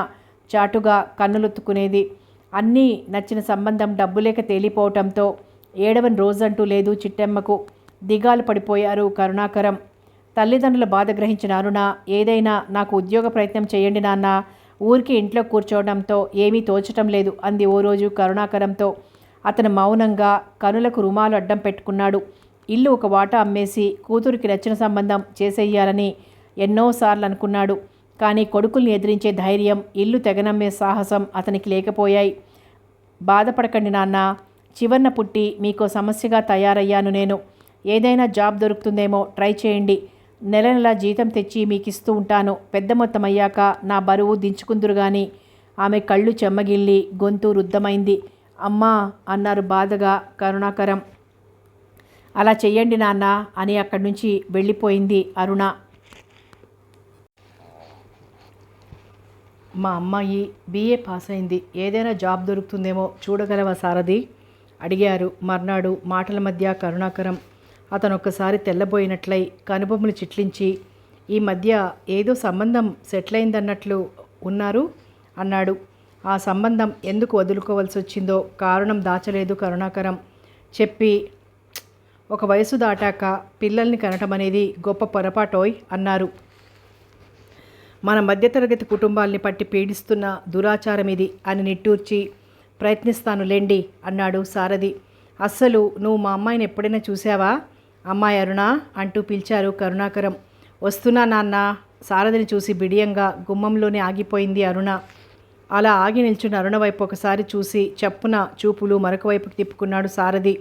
S1: చాటుగా కన్నులొత్తుకునేది. అన్నీ నచ్చిన సంబంధం డబ్బులేక తేలిపోవటంతో ఏడవని రోజంటూ లేదు చిట్టెమ్మకు. దిగాలు పడిపోయారు కరుణాకరం. తల్లిదండ్రుల బాధ గ్రహించిన అరుణ, ఏదైనా నాకు ఉద్యోగ ప్రయత్నం చేయండి నాన్న, ఊరికి ఇంట్లో కూర్చోవడంతో ఏమీ తోచటం లేదు అంది ఓ రోజు కరుణాకరంతో. అతను మౌనంగా కనులకు రుమాలు అడ్డం పెట్టుకున్నాడు. ఇల్లు ఒక వాటా అమ్మేసి కూతురికి నచ్చిన సంబంధం చేసేయాలని ఎన్నోసార్లు అనుకున్నాడు. కానీ కొడుకుల్ని ఎదిరించే ధైర్యం, ఇల్లు తెగనమ్మే సాహసం అతనికి లేకపోయాయి. బాధపడకండి నాన్న, చివర్న పుట్టి మీకో సమస్యగా తయారయ్యాను నేను. ఏదైనా జాబ్ దొరుకుతుందేమో ట్రై చేయండి, నెల నెల జీతం తెచ్చి మీకు ఇస్తూ ఉంటాను, పెద్ద మొత్తం అయ్యాక నా బరువు దించుకుందురు గాని. ఆమె కళ్ళు చెమ్మగిల్లి గొంతు రుద్ధమైంది. అమ్మా అన్నారు బాధగా కరుణాకరం. అలా చెయ్యండి నాన్న అని అక్కడి నుంచి వెళ్ళిపోయింది అరుణ. మా అమ్మాయి BA పాస్ అయింది, ఏదైనా జాబ్ దొరుకుతుందేమో చూడగలవా సారథి అడిగారు మర్నాడు మాటల మధ్య కరుణాకరం. అతను ఒక్కసారి తెల్లబోయినట్లయి కనుబొమ్మలు చిట్లించి, ఈ మధ్య ఏదో సంబంధం సెటిల్ అయిందన్నట్లు ఉన్నారు అన్నాడు. ఆ సంబంధం ఎందుకు వదులుకోవాల్సి వచ్చిందో కారణం దాచలేదు కరుణాకరం. చెప్పి, ఒక వయసు దాటాక పిల్లల్ని కనటం అనేది గొప్ప పొరపాటోయ్ అన్నారు. మన మధ్యతరగతి కుటుంబాల్ని పట్టి పీడిస్తున్న దురాచారం ఇది అని నిట్టూర్చి, ప్రయత్నిస్తానులేండి అన్నాడు సారథి. అస్సలు నువ్వు మా అమ్మాయిని ఎప్పుడైనా చూసావా? అమ్మాయి అరుణ అంటూ పిలిచారు కరుణాకరం. వస్తున్నా నాన్న. సారథిని చూసి బిడియంగా గుమ్మంలోనే ఆగిపోయింది అరుణ. అలా ఆగి నిల్చున్న అరుణ వైపు ఒకసారి చూసి చప్పున చూపులు మరొక వైపుకి తిప్పుకున్నాడు సారథి.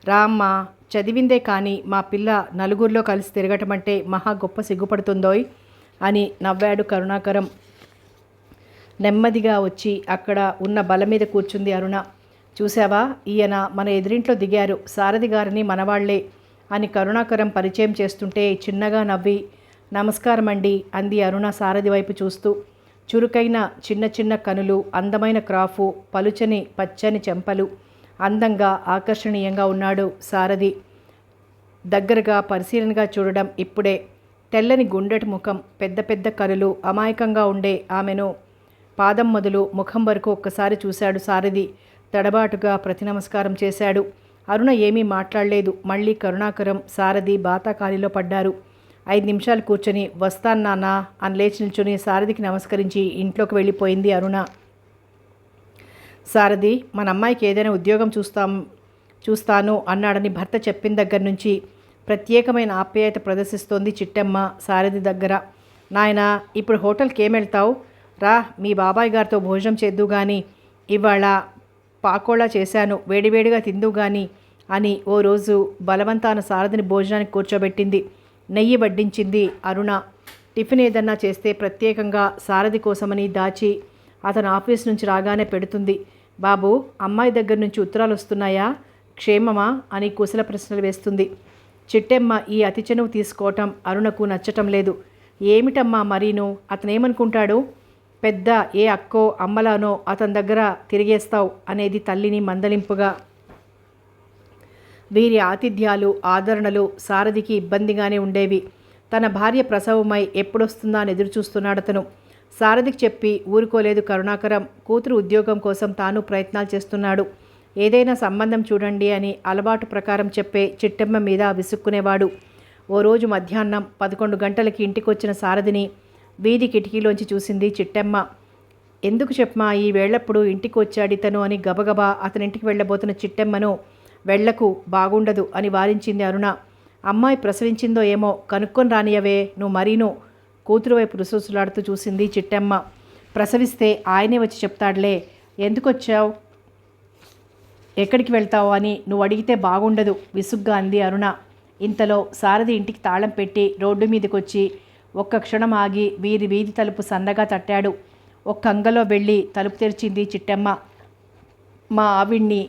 S1: రామ్మ, చదివిందే కానీ మా పిల్ల నలుగురిలో కలిసి తిరగటమంటే మహా గొప్ప సిగ్గుపడుతుందోయ్ అని నవ్వాడు కరుణాకరం. నెమ్మదిగా వచ్చి అక్కడ ఉన్న బల మీద కూర్చుంది అరుణ. చూసావా, ఈయన మన ఎదురింట్లో దిగారు, సారథి గారిని మనవాళ్లే అని కరుణాకరం పరిచయం చేస్తుంటే చిన్నగా నవ్వి, నమస్కారం అండి అంది అరుణ సారథి వైపు చూస్తూ. చురుకైన చిన్న చిన్న కనులు, అందమైన క్రాఫు, పలుచని పచ్చని చెంపలు, అందంగా ఆకర్షణీయంగా ఉన్నాడు సారథి. దగ్గరగా పరిశీలనగా చూడడం ఇప్పుడే. తెల్లని గుండెటి ముఖం, పెద్ద పెద్ద కనులు, అమాయకంగా ఉండే ఆమెను పాదం మొదలు ముఖం వరకు ఒక్కసారి చూశాడు సారథి. తడబాటుగా ప్రతి నమస్కారం చేశాడు. అరుణ ఏమీ మాట్లాడలేదు. మళ్ళీ కరుణాకరం, సారథి బాతాకాలిలో పడ్డారు. 5 నిమిషాలు కూర్చొని వస్తాను నాన్న అని లేచి నిల్చుని సారథికి నమస్కరించి ఇంట్లోకి వెళ్ళిపోయింది అరుణ. సారథి, మన అమ్మాయికి ఏదైనా ఉద్యోగం చూస్తాను అన్నాడని భర్త చెప్పిన దగ్గర నుంచి ప్రత్యేకమైన ఆప్యాయత ప్రదర్శిస్తోంది చిట్టెమ్మ సారథి దగ్గర. నాయనా, ఇప్పుడు హోటల్కి ఏమెళ్తావు? రా, మీ బాబాయ్ గారితో భోజనం చేద్దు గాని, ఇవాళ పాకోళా చేశాను, వేడివేడిగా తిందు గాని అని ఓ రోజు బలవంతాన సారథిని భోజనానికి కూర్చోబెట్టింది. నెయ్యి వడ్డించింది అరుణ. టిఫిన్ ఏదన్నా చేస్తే ప్రత్యేకంగా సారథి కోసమని దాచి అతను ఆఫీస్ నుంచి రాగానే పెడుతుంది. బాబు, అమ్మాయి దగ్గర నుంచి ఉత్తరాలు వస్తున్నాయా? క్షేమమా అని కుశల ప్రశ్నలు వేస్తుంది. చిట్టెమ్మ ఈ అతి చనువు తీసుకోవటం అరుణకు నచ్చటం లేదు. ఏమిటమ్మా మరీను, అతనేమనుకుంటాడు? పెద్ద ఏ అక్కో అమ్మలానో అతని దగ్గర తిరిగేస్తావు అనేది తల్లిని మందలింపుగా. వీరి ఆతిథ్యాలు ఆదరణలు సారథికి ఇబ్బందిగానే ఉండేవి. తన భార్య ప్రసవమై ఎప్పుడొస్తుందా అని ఎదురుచూస్తున్నాడతను. సారథికి చెప్పి ఊరుకోలేదు కరుణాకరం. కూతురు ఉద్యోగం కోసం తాను ప్రయత్నాలు చేస్తున్నాడు. ఏదైనా సంబంధం చూడండి అని అలవాటు ప్రకారం చెప్పే చిట్టెమ్మ మీద విసుక్కునేవాడు. ఓ రోజు మధ్యాహ్నం 11 గంటలకి ఇంటికొచ్చిన సారథిని వీధి కిటికీలోంచి చూసింది చిట్టెమ్మ. ఎందుకు చెప్పమా ఈ వేళప్పుడు ఇంటికి వచ్చాడితను అని గబగబా అతనింటికి వెళ్ళబోతున్న చిట్టెమ్మను వెళ్లకు, బాగుండదు అని వారించింది అరుణ. అమ్మాయి ప్రసవించిందో ఏమో కనుక్కొని రానియవే, నువ్వు మరీను. కూతురు వైపు రుసరుసలాడుతూ చూసింది చిట్టెమ్మ. ప్రసవిస్తే ఆయనే వచ్చి చెప్తాడులే. ఎందుకొచ్చావు, ఎక్కడికి వెళ్తావు అని నువ్వు అడిగితే బాగుండదు విసుగ్గా అంది అరుణ. ఇంతలో సారథి ఇంటికి తాళం పెట్టి రోడ్డు మీదకొచ్చి ఒక్క క్షణం ఆగి వీరి వీధి తలుపు సన్నగా తట్టాడు. ఒక్క అంగలో వెళ్ళి తలుపు తెరిచింది చిట్టెమ్మ. మా ఆవిడ్ని,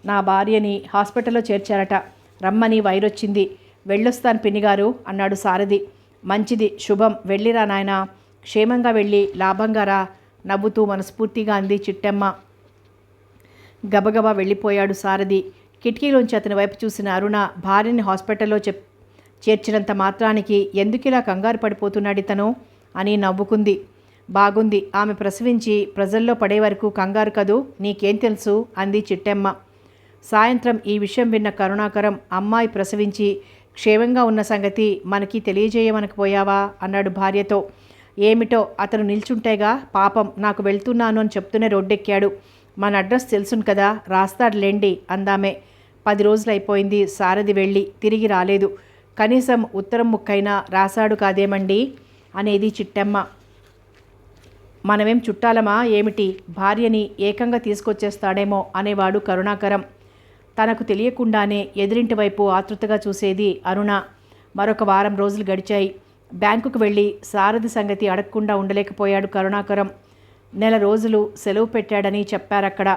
S1: నా భార్యని హాస్పిటల్లో చేర్చారట, రమ్మని వైరొచ్చింది. వెళ్ళొస్తాను పిన్నిగారు అన్నాడు సారథి. మంచిది, శుభం, వెళ్ళిరా నాయనా, క్షేమంగా వెళ్ళి లాభంగా రా నవ్వుతూ మనస్ఫూర్తిగా అంది చిట్టెమ్మ. గబగబా వెళ్ళిపోయాడు సారథి. కిటికీలోంచి అతని వైపు చూసిన అరుణ భార్యని హాస్పిటల్లో చేర్చినంత మాత్రానికి ఎందుకిలా కంగారు పడిపోతున్నాడితను అని నవ్వుకుంది. బాగుంది, ఆమె ప్రసవించి ప్రజల్లో పడే వరకు కంగారు కదూ, నీకేం తెలుసు అంది చిట్టెమ్మ. సాయంత్రం ఈ విషయం విన్న కరుణాకరం, అమ్మాయి ప్రసవించి క్షేమంగా ఉన్న సంగతి మనకి తెలియజేయమనకపోయావా అన్నాడు భార్యతో. ఏమిటో అతను నిల్చుంటేగా, పాపం నాకు వెళ్తున్నాను అని చెప్తూనే రోడ్డెక్కాడు. మన అడ్రస్ తెలుసును కదా, రాస్తాడులేండి అందామే. 10 రోజులైపోయింది సారథి వెళ్ళి తిరిగి రాలేదు. కనీసం ఉత్తరం ముక్కైనా రాశాడు కాదేమండి అనేది చిట్టెమ్మ. మనమేం చుట్టాలమా ఏమిటి, భార్యని ఏకంగా తీసుకొచ్చేస్తాడేమో అనేవాడు కరుణాకరం. తనకు తెలియకుండానే ఎదురింటి వైపు ఆతృతగా చూసేది అరుణ. మరొక వారం రోజులు గడిచాయి. బ్యాంకుకు వెళ్ళి సారథి సంగతి అడగకుండా ఉండలేకపోయాడు కరుణాకరం. 1 నెల రోజులు సెలవు పెట్టాడని చెప్పారక్కడ.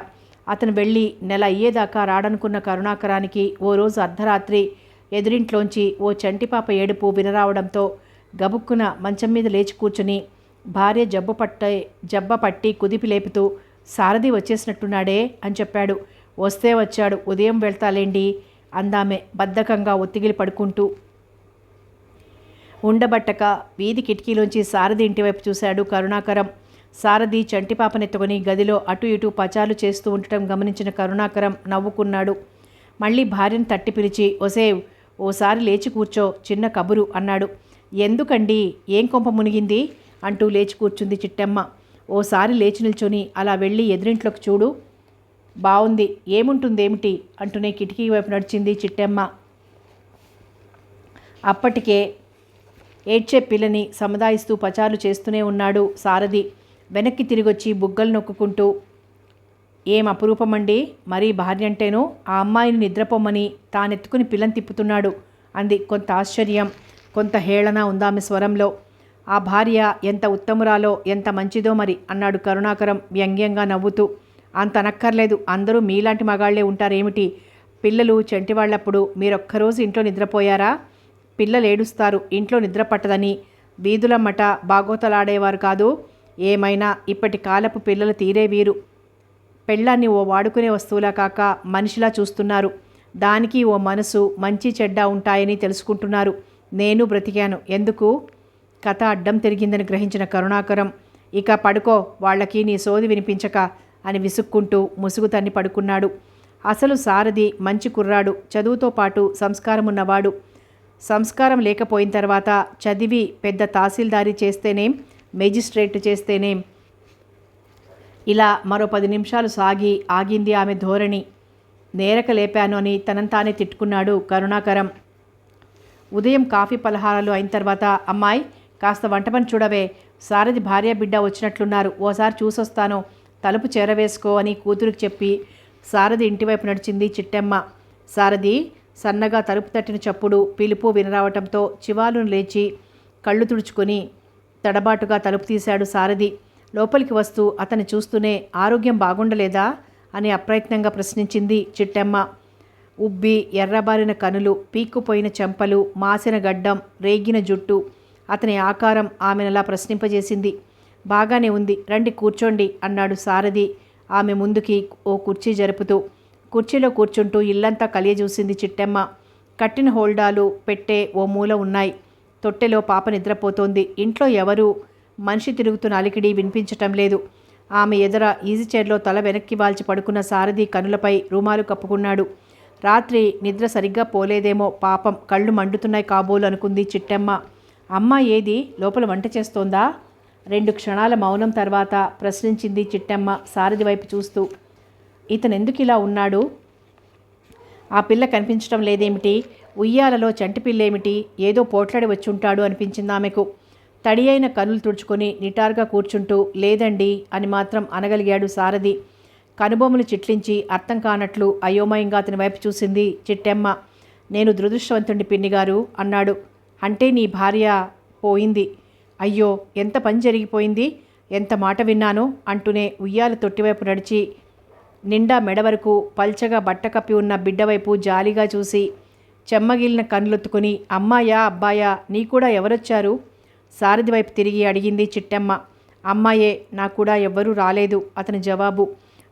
S1: అతను వెళ్ళి నెల అయ్యేదాకా రాడనుకున్న కరుణాకరానికి ఓ రోజు అర్ధరాత్రి ఎదురింట్లోంచి ఓ చంటిపాప ఏడుపు వినరావడంతో గబుక్కున మంచం మీద లేచి కూర్చుని భార్య జబ్బ పట్టి కుదిపి లేపుతూ, సారథి వచ్చేసినట్టున్నాడే అని చెప్పాడు. వస్తే వచ్చాడు, ఉదయం వెళ్తాలేండి అందామె బద్ధకంగా ఒత్తిగిలి పడుకుంటూ. ఉండబట్టక వీధి కిటికీలోంచి సారథి ఇంటివైపు చూశాడు కరుణాకరం. సారథి చంటిపాపనెత్తుకొని గదిలో అటు ఇటు పచారులు చేస్తూ ఉండటం గమనించిన కరుణాకరం నవ్వుకున్నాడు. మళ్ళీ భార్యను తట్టి పిలిచి, ఒసేవ్, ఓసారి లేచి కూర్చో, చిన్న కబురు అన్నాడు. ఎందుకండి, ఏం కొంప మునిగింది అంటూ లేచి కూర్చుంది చిట్టెమ్మ. ఓసారి లేచి నిల్చొని అలా వెళ్ళి ఎదురింట్లోకి చూడు. బావుంది, ఏముంటుందేమిటి అంటూనే కిటికీ వైపు నడిచింది చిట్టెమ్మ. అప్పటికే ఏడ్చే పిల్లని సముదాయిస్తూ పచారులు చేస్తూనే ఉన్నాడు సారథి. వెనక్కి తిరిగొచ్చి బుగ్గలు నొక్కుంటూ, ఏం అపురూపమండి, మరీ భార్య అంటేనూ ఆ అమ్మాయిని నిద్రపోమ్మని తానెత్తుకుని పిల్లని తిప్పుతున్నాడు అంది. కొంత ఆశ్చర్యం, కొంత హేళన ఉందామె స్వరంలో. ఆ భార్య ఎంత ఉత్తమురాలో, ఎంత మంచిదో మరి అన్నాడు కరుణాకరం వ్యంగ్యంగా నవ్వుతూ. అంత అనక్కర్లేదు, అందరూ మీలాంటి మగాళ్లే ఉంటారేమిటి? పిల్లలు చెంటివాళ్లప్పుడు మీరొక్కరోజు ఇంట్లో నిద్రపోయారా? పిల్లలు ఏడుస్తారు, ఇంట్లో నిద్ర పట్టదని వీధులమ్మట బాగోతలాడేవారు కాదు. ఏమైనా ఇప్పటి కాలపు పిల్లలు తీరే వీరు. పెళ్ళాన్ని ఓ వాడుకునే వస్తువులా కాక మనిషిలా చూస్తున్నారు. దానికి ఓ మనసు, మంచి చెడ్డ ఉంటాయని తెలుసుకుంటున్నారు. నేను బ్రతికాను ఎందుకు? కథ అడ్డం తిరిగిందని గ్రహించిన కరుణాకరం, ఇక పడుకో, వాళ్ళకి నీ సోది వినిపించక అని విసుక్కుంటూ ముసుగు తన్ని పడుకున్నాడు. అసలు సారథి మంచి కుర్రాడు, చదువుతో పాటు సంస్కారం ఉన్నవాడు. సంస్కారం లేకపోయిన తర్వాత చదివి పెద్ద తహసీల్దారీ చేస్తేనేం, మేజిస్ట్రేట్ చేస్తేనేం. ఇలా మరో 10 నిమిషాలు ఆగింది ఆమె ధోరణి. నేరక లేపాను అని తనంతానే తిట్టుకున్నాడు కరుణాకరం. ఉదయం కాఫీ పలహారాలు అయిన తర్వాత, అమ్మాయి కాస్త వంట పని చూడవే, సారథి భార్య బిడ్డ వచ్చినట్లున్నారు, ఓసారి చూసొస్తాను, తలుపు చేరవేసుకో అని కూతురికి చెప్పి సారథి ఇంటివైపు నడిచింది చిట్టెమ్మ. సారథి సన్నగా తలుపు తట్టిన చప్పుడు పిలుపు వినరావటంతో చివాలును లేచి కళ్ళు తుడుచుకొని తడబాటుగా తలుపు తీశాడు సారథి. లోపలికి వస్తూ అతన్ని చూస్తూనే, ఆరోగ్యం బాగుండలేదా అని అప్రయత్నంగా ప్రశ్నించింది చిట్టెమ్మ. ఉబ్బి ఎర్రబారిన కనులు, పీక్కుపోయిన చెంపలు, మాసిన గడ్డం, రేగిన జుట్టు, అతని ఆకారం ఆమెనలా ప్రశ్నింపజేసింది. బాగానే ఉంది, రండి కూర్చోండి అన్నాడు సారథి ఆమె ముందుకి ఓ కుర్చీ జరుపుతూ. కుర్చీలో కూర్చుంటూ ఇల్లంతా కలియజూసింది చిట్టెమ్మ. కట్టిన హోల్డాలు పెట్టే ఓ మూల ఉన్నాయి. తొట్టెలో పాప నిద్రపోతోంది. ఇంట్లో ఎవరూ మనిషి తిరుగుతున్న అలికిడి వినిపించటం లేదు. ఆమె ఎదుర ఈజీ చైర్లో తల వెనక్కి వాల్చి పడుకున్న సారథి కనులపై రూమాలు కప్పుకున్నాడు. రాత్రి నిద్ర సరిగ్గా పోలేదేమో, పాపం కళ్ళు మండుతున్నాయి కాబోలు అనుకుంది చిట్టెమ్మ. అమ్మ ఏది, లోపల వంట చేస్తోందా? 2 క్షణాల మౌనం తర్వాత ప్రశ్నించింది చిట్టెమ్మ సారథి వైపు చూస్తూ. ఇతనెందుకు ఇలా ఉన్నాడు? ఆ పిల్ల కనిపించడం లేదేమిటి? ఉయ్యాలలో చంటి పిల్లేమిటి? ఏదో పోట్లాడి వచ్చుంటాడు అనిపించింది ఆమెకు. తడి అయిన కనులు తుడుచుకొని నిటారుగా కూర్చుంటూ లేదండి అని మాత్రం అనగలిగాడు సారథి. కనుబొమ్మలు చిట్లించి అర్థం కానట్లు అయోమయంగా అతని వైపు చూసింది చిట్టెమ్మ. నేను దురదృష్టవంతుడి పిన్నిగారు అన్నాడు. అంటే నీ భార్య పోయింది? అయ్యో, ఎంత పని జరిగిపోయింది, ఎంత మాట విన్నాను అంటూనే ఉయ్యాల తొట్టివైపు నడిచి నిండా మెడ వరకు పల్చగా బట్ట కప్పి ఉన్న బిడ్డవైపు జాలిగా చూసి చెమ్మగిలిన కన్నులొత్తుకుని అమ్మాయా అబ్బాయా నీ కూడా ఎవరొచ్చారు? సారథి వైపు తిరిగి అడిగింది చిట్టెమ్మ. అమ్మాయే, నా కూడా ఎవ్వరూ రాలేదు అతని జవాబు.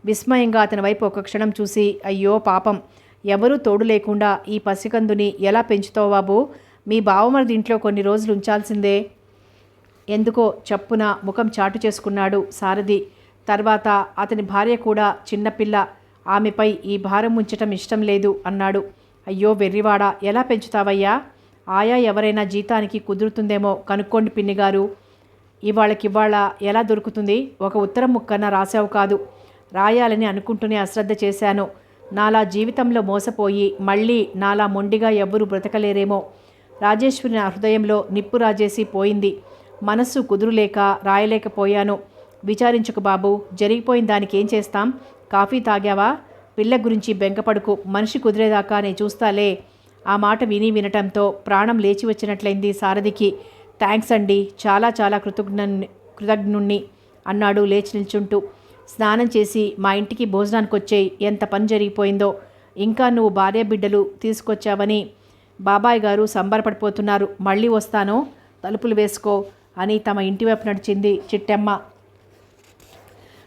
S1: విస్మయంగా అతని వైపు ఒక క్షణం చూసి అయ్యో పాపం, ఎవరూ తోడు లేకుండా ఈ పసికందుని ఎలా పెంచుతావు బాబు? మీ బావమరిది ఇంట్లో కొన్ని రోజులు ఉంచాల్సిందే. ఎందుకో చప్పున ముఖం చాటు చేసుకున్నాడు సారథి. తర్వాత అతని భార్య కూడా చిన్నపిల్ల, ఆమెపై ఈ భారం ఉంచటం ఇష్టం లేదు అన్నాడు. అయ్యో వెర్రివాడా, ఎలా పెంచుతావయ్యా? ఆయా ఎవరైనా జీతానికి కుదురుతుందేమో కనుక్కోండి పిన్నిగారు. ఇవాళకివాళ ఎలా దొరుకుతుంది? ఒక ఉత్తరం ముక్కన రాసావు కాదు. రాయాలని అనుకుంటూనే అశ్రద్ధ చేశాను. నాలా జీవితంలో మోసపోయి మళ్ళీ నాలా మొండిగా ఎవ్వరూ బ్రతకలేరేమో. రాజేశ్వరి నా హృదయంలో నిప్పు రాజేసి పోయింది. మనస్సు కుదురులేక రాయలేకపోయాను. విచారించుకు బాబు, జరిగిపోయిన దానికి ఏం చేస్తాం? కాఫీ తాగావా? పిల్ల గురించి బెంకపడుకు, మనిషి కుదిరేదాకా నేను చూస్తాలే. ఆ మాట వినటంతో ప్రాణం లేచి వచ్చినట్లయింది సారథికి. థ్యాంక్స్ అండి, చాలా చాలా కృతజ్ఞుణ్ణి అన్నాడు లేచి నిల్చుంటూ. స్నానం చేసి మా ఇంటికి భోజనానికి వచ్చేయి, ఎంత పని జరిగిపోయిందో. ఇంకా నువ్వు భార్య బిడ్డలు తీసుకొచ్చావని బాబాయ్ గారు సంబరపడిపోతున్నారు. మళ్ళీ వస్తాను, తలుపులు వేసుకో అని తమ ఇంటి వైపు నడిచింది చిట్టెమ్మ.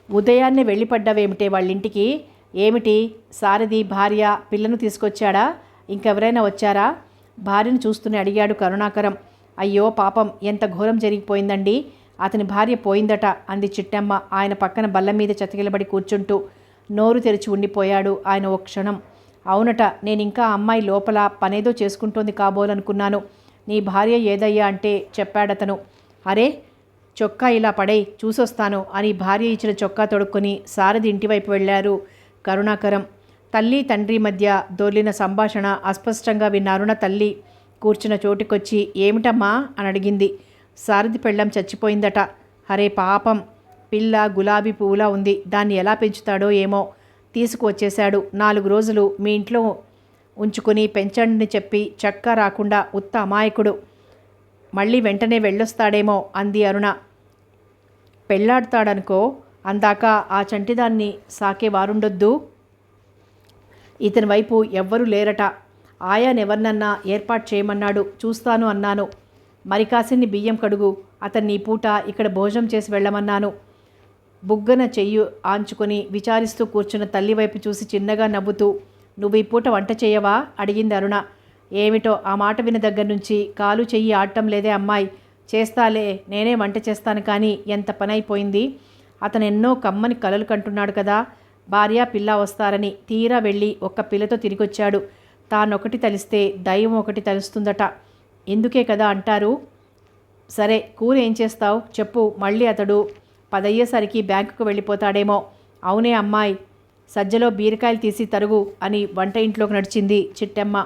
S1: ఉదయాన్నే వెళ్ళిపడ్డావేమిటే వాళ్ళింటికి? ఏమిటి, సారథి భార్య పిల్లను తీసుకొచ్చాడా? ఇంకెవరైనా వచ్చారా? భార్యను చూస్తూనే అడిగాడు కరుణాకరం. అయ్యో పాపం, ఎంత ఘోరం జరిగిపోయిందండి. అతని భార్య పోయిందట అంది చిట్టెమ్మ ఆయన పక్కన బల్ల మీద చతికిలబడి కూర్చుంటూ. నోరు తెరిచి ఉండిపోయాడు ఆయన ఓ క్షణం. అవునట, నేనింకా అమ్మాయి లోపల పనేదో చేసుకుంటోంది కాబోలనుకున్నాను. నీ భార్య ఏదయ్యా అంటే చెప్పాడతను. అరే, చొక్కా ఇలా పడై చూసొస్తాను అని భార్య ఇచ్చిన చొక్కా తొడుక్కొని సారథి ఇంటివైపు వెళ్ళారు కరుణాకరం. తల్లి తండ్రి మధ్య దొర్లిన సంభాషణ అస్పష్టంగా విన్న అరుణ తల్లి కూర్చున్న చోటుకొచ్చి ఏమిటమ్మా అని అడిగింది. సారథి పెళ్ళం చచ్చిపోయిందట. అరే పాపం, పిల్ల గులాబీ పువ్వులా ఉంది, దాన్ని ఎలా పెంచుతాడో ఏమో. తీసుకువచ్చేశాడు. 4 రోజులు మీ ఇంట్లో ఉంచుకుని పెంచండి చెప్పి చక్కా రాకుండా ఉత్త అమాయకుడు. మళ్ళీ వెంటనే వెళ్ళొస్తాడేమో అంది అరుణ. పెళ్ళాడతాడనుకో, అందాక ఆ చంటిదాన్ని సాకే వారుండొద్దు. ఇతని వైపు ఎవ్వరూ లేరట. ఆయానెవర్నన్నా ఏర్పాటు చేయమన్నాడు. చూస్తాను అన్నాను. మరి కాసిన్ని బియ్యం కడుగు, అతన్ని ఈ పూట ఇక్కడ భోజనం చేసి వెళ్ళమన్నాను. బుగ్గన చెయ్యి ఆంచుకొని విచారిస్తూ కూర్చున్న తల్లి వైపు చూసి చిన్నగా నవ్వుతూ నువ్వు ఈ పూట వంట చేయవా అడిగింది అరుణ. ఏమిటో ఆ మాట విన్న దగ్గర నుంచి కాలు చెయ్యి ఆడటం లేదే అమ్మాయి. చేస్తాలే, నేనే వంట చేస్తాను కానీ ఎంత పనైపోయింది. అతను ఎన్నో కమ్మని కలలు కంటున్నాడు కదా, భార్య పిల్ల వస్తారని. తీరా వెళ్ళి ఒక్క పిల్లతో తిరిగొచ్చాడు. తానొకటి తలిస్తే దైవం ఒకటి తలుస్తుందట. ఎందుకే కదా అంటారు. సరే, కూర ఏం చేస్తావు చెప్పు. మళ్ళీ అతడు 10 అయ్యేసరికి బ్యాంకుకు వెళ్ళిపోతాడేమో. అవునే అమ్మాయి, సజ్జలో బీరకాయలు తీసి తరుగు అని వంట ఇంట్లోకి నడిచింది చిట్టెమ్మ.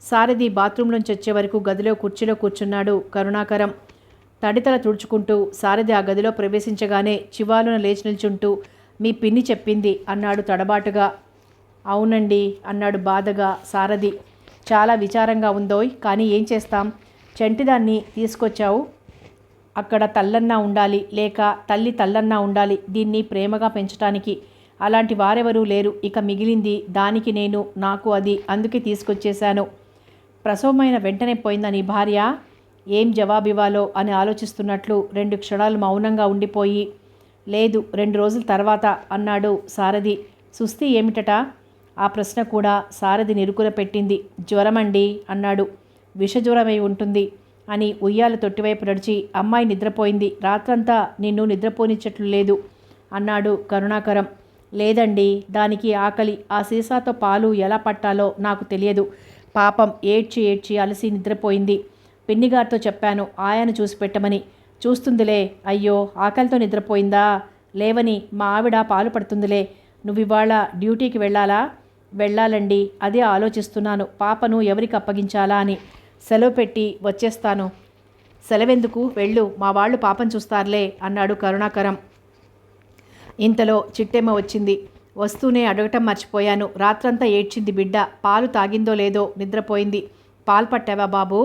S1: సారథి బాత్రూంలోంచి వచ్చే వరకు గదిలో కుర్చీలో కూర్చున్నాడు కరుణాకరం. తడితల తుడుచుకుంటూ సారథి ఆ గదిలో ప్రవేశించగానే చివాలున లేచి నిల్చుంటూ మీ పిన్ని చెప్పింది అన్నాడు తడబాటుగా. అవునండి అన్నాడు బాధగా సారథి. చాలా విచారంగా ఉందోయ్, కానీ ఏం చేస్తాం. చంటిదాన్ని తీసుకొచ్చావు, అక్కడ తల్లన్నా ఉండాలి, లేక తల్లి తల్లన్నా ఉండాలి దీన్ని ప్రేమగా పెంచటానికి. అలాంటి వారెవరూ లేరు. ఇక మిగిలింది దానికి నేను, నాకు అది, అందుకే తీసుకొచ్చేశాను. ప్రసవమైన వెంటనే పోయిందా నీ భార్య? ఏం జవాబివ్వాలో అని ఆలోచిస్తున్నట్లు 2 క్షణాలు మౌనంగా ఉండిపోయి, లేదు 2 రోజుల తర్వాత అన్నాడు సారథి. సుస్థి ఏమిటట? ఆ ప్రశ్న కూడా సారథి నిరుకున పెట్టింది. జ్వరమండి అన్నాడు. విషజ్వరమై ఉంటుంది అని ఉయ్యాల తొట్టివైపు నడిచి, అమ్మాయి నిద్రపోయింది, రాత్రంతా నిన్ను నిద్రపోనిచ్చట్లు లేదు అన్నాడు కరుణాకరం. లేదండి, దానికి ఆకలి, ఆ సీసాతో పాలు ఎలా పట్టాలో నాకు తెలియదు. పాపం ఏడ్చి ఏడ్చి అలసి నిద్రపోయింది. పిన్నిగారితో చెప్పాను ఆయాను చూసి పెట్టమని. చూస్తుందిలే. అయ్యో, ఆకలితో నిద్రపోయిందా? లేవని మా ఆవిడ పాలు పడుతుందిలే. నువ్వివాళ డ్యూటీకి వెళ్ళాలా? వెళ్ళాలండి, అదే ఆలోచిస్తున్నాను. పాపను ఎవరికి అప్పగించాలా అని. సెలవు పెట్టి వచ్చేస్తాను. సెలవెందుకు? వెళ్ళు, మా వాళ్ళు పాపను చూస్తారులే అన్నాడు కరుణాకరం. ఇంతలో చిట్టెమ్మ వచ్చింది. వస్తూనే అడగటం మర్చిపోయాను. రాత్రంతా ఏడ్చింది బిడ్డ. పాలు తాగిందో లేదో నిద్రపోయింది. పాలు పట్టావా బాబు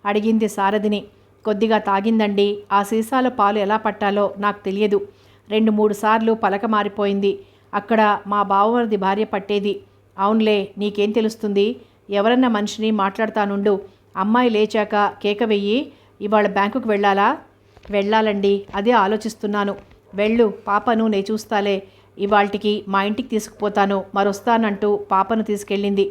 S1: అడిగింది సారథిని. కొద్దిగా తాగిందండి. ఆ సీసాలో పాలు ఎలా పట్టాలో నాకు తెలియదు. 2-3 సార్లు పలక మారిపోయింది. అక్కడ మా బావమరిది భార్య పట్టేది. అవునులే, నీకేం తెలుస్తుంది? ఎవరన్నా మనిషిని మాట్లాడతానుండు. అమ్మాయి లేచాక కేక వెయ్యి. ఇవాళ బ్యాంకుకు వెళ్ళాలా? వెళ్ళాలండి, అదే ఆలోచిస్తున్నాను. వెళ్ళు, పాపను నే చూస్తాలే. ఇవాల్టికి మా ఇంటికి తీసుకుపోతాను, మరొస్తానంటూ పాపను తీసుకెళ్ళింది.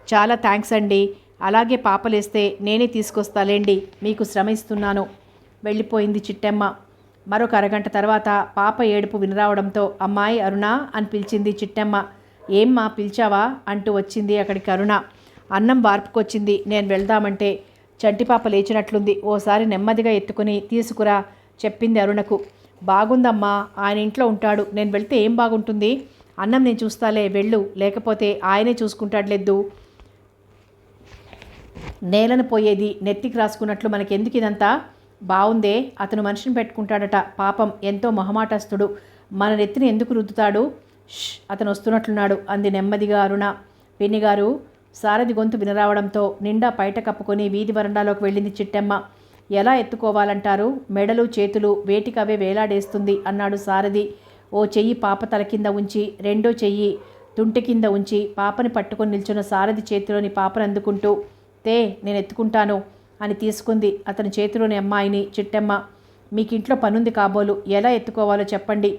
S1: చాలా థ్యాంక్స్ అండి. అలాగే పాపలేస్తే నేనే తీసుకొస్తాలేండి, మీకు శ్రమ ఇస్తున్నాను. వెళ్ళిపోయింది చిట్టెమ్మ. మరొక అరగంట తర్వాత పాప ఏడుపు వినరావడంతో అమ్మాయి అరుణ అని పిలిచింది చిట్టెమ్మ. ఏమ్మా పిలిచావా అంటూ వచ్చింది అక్కడికి అరుణ. అన్నం వార్పుకొచ్చింది, నేను వెళ్దామంటే. చంటిపాప లేచినట్లుంది, ఓసారి నెమ్మదిగా ఎత్తుకుని తీసుకురా చెప్పింది అరుణకు. బాగుందమ్మా, ఆయన ఇంట్లో ఉంటాడు, నేను వెళ్తే ఏం బాగుంటుంది? అన్నం నేను చూస్తాలే, వెళ్ళు, లేకపోతే ఆయనే చూసుకుంటాడులేదు. నేలను పోయేది నెత్తికి రాసుకున్నట్లు మనకెందుకు ఇదంతా? బావుందే, అతను మనిషిని పెట్టుకుంటాడట. పాపం ఎంతో మొహమాటస్తుడు, మన నెత్తిని ఎందుకు రుద్దుతాడు? అతను వస్తున్నట్లున్నాడు అంది నెమ్మదిగా అరుణ. పిన్నిగారు. సారథి గొంతు వినరావడంతో నిండా పైట కప్పుకొని వీధి వరండాలోకి వెళ్ళింది చిట్టెమ్మ. ఎలా ఎత్తుకోవాలంటారు? మెడలు చేతులు వేటికవే వేలాడేస్తుంది అన్నాడు సారథి. ఓ చెయ్యి పాప తల కింద ఉంచి, రెండో చెయ్యి తుంటి కింద ఉంచి పాపని పట్టుకొని నిల్చున్న సారథి చేతిలోని పాపను అందుకుంటూ, తే నేను ఎత్తుకుంటాను అని తీసుకుంది అతని చేతిలోని అమ్మాయిని చిట్టెమ్మ. మీకింట్లో పనుంది కాబోలు, ఎలా ఎత్తుకోవాలో చెప్పండి.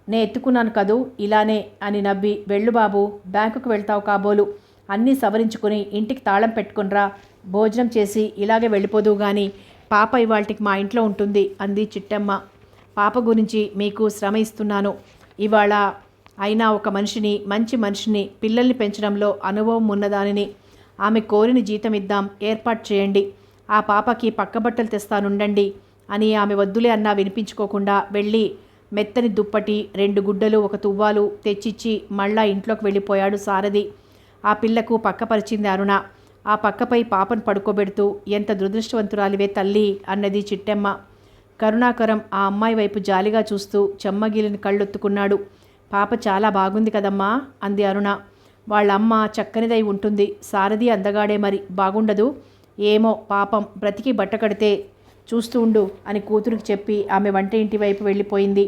S1: నే ఎత్తుకున్నాను కదూ ఇలానే అని నవ్వి, వెళ్ళు బాబు, బ్యాంకుకు వెళ్తావు కాబోలు, అన్నీ సవరించుకుని ఇంటికి తాళం పెట్టుకునిరా, భోజనం చేసి ఇలాగే వెళ్ళిపోదువు గాని, పాప ఇవాళకి మా ఇంట్లో ఉంటుంది అంది చిట్టెమ్మ. పాప గురించి మీకు శ్రమ ఇస్తున్నాను. ఇవాళ అయినా ఒక మనిషిని, మంచి మనిషిని, పిల్లల్ని పెంచడంలో అనుభవం ఉన్నదానిని, ఆమె కోరిన జీతం ఇద్దాం, ఏర్పాటు చేయండి. ఆ పాపకి పక్కబట్టలు తెస్తానుండండి అని ఆమె వద్దులే అన్నా వినిపించుకోకుండా వెళ్ళి మెత్తని దుప్పటి, 2 గుడ్డలు, 1 తువ్వాలు తెచ్చిచ్చి మళ్ళా ఇంట్లోకి వెళ్ళిపోయాడు సారథి. ఆ పిల్లకు పక్కపరిచింది అరుణ. ఆ పక్కపై పాపను పడుకోబెడుతూ, ఎంత దురదృష్టవంతురాలివే తల్లి అన్నది చిట్టెమ్మ. కరుణాకరం ఆ అమ్మాయి వైపు జాలిగా చూస్తూ చెమ్మగిలిని కళ్ళొత్తుకున్నాడు. పాప చాలా బాగుంది కదమ్మా అంది అరుణ. వాళ్ళమ్మ చక్కనిదై ఉంటుంది, సారథి అందగాడే, మరి బాగుండదు. ఏమో పాపం, బ్రతికి బట్ట కడితే చూస్తూ ఉండు అని కూతురికి చెప్పి ఆమె వంట ఇంటి వైపు వెళ్ళిపోయింది.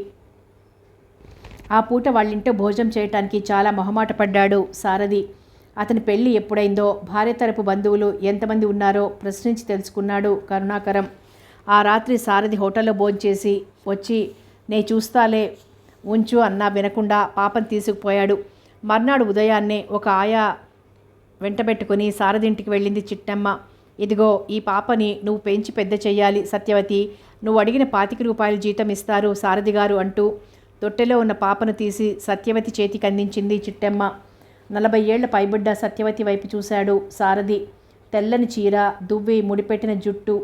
S1: ఆ పూట వాళ్ళింట్లో భోజనం చేయటానికి చాలా మొహమాట పడ్డాడు సారథి. అతని పెళ్లి ఎప్పుడైందో, భార్య తరపు బంధువులు ఎంతమంది ఉన్నారో ప్రశ్నించి తెలుసుకున్నాడు కరుణాకరం. ఆ రాత్రి సారథి హోటల్లో భోంచేసి వచ్చి, నే చూస్తాలే ఉంచు అన్నా వినకుండా పాపను తీసుకుపోయాడు. మర్నాడు ఉదయాన్నే ఒక ఆయా వెంటబెట్టుకుని సారథింటికి వెళ్ళింది చిట్టెమ్మ. ఇదిగో ఈ పాపని నువ్వు పెంచి పెద్ద చెయ్యాలి సత్యవతి, నువ్వు అడిగిన 25 రూపాయలు జీతం ఇస్తారు సారథి గారు అంటూ తొట్టెలో ఉన్న పాపను తీసి సత్యవతి చేతికి అందించింది చిట్టెమ్మ. 40 ఏళ్ల పైబిడ్డ సత్యవతి వైపు చూశాడు సారథి. తెల్లని చీర, దువ్వి ముడిపెట్టిన జుట్టు,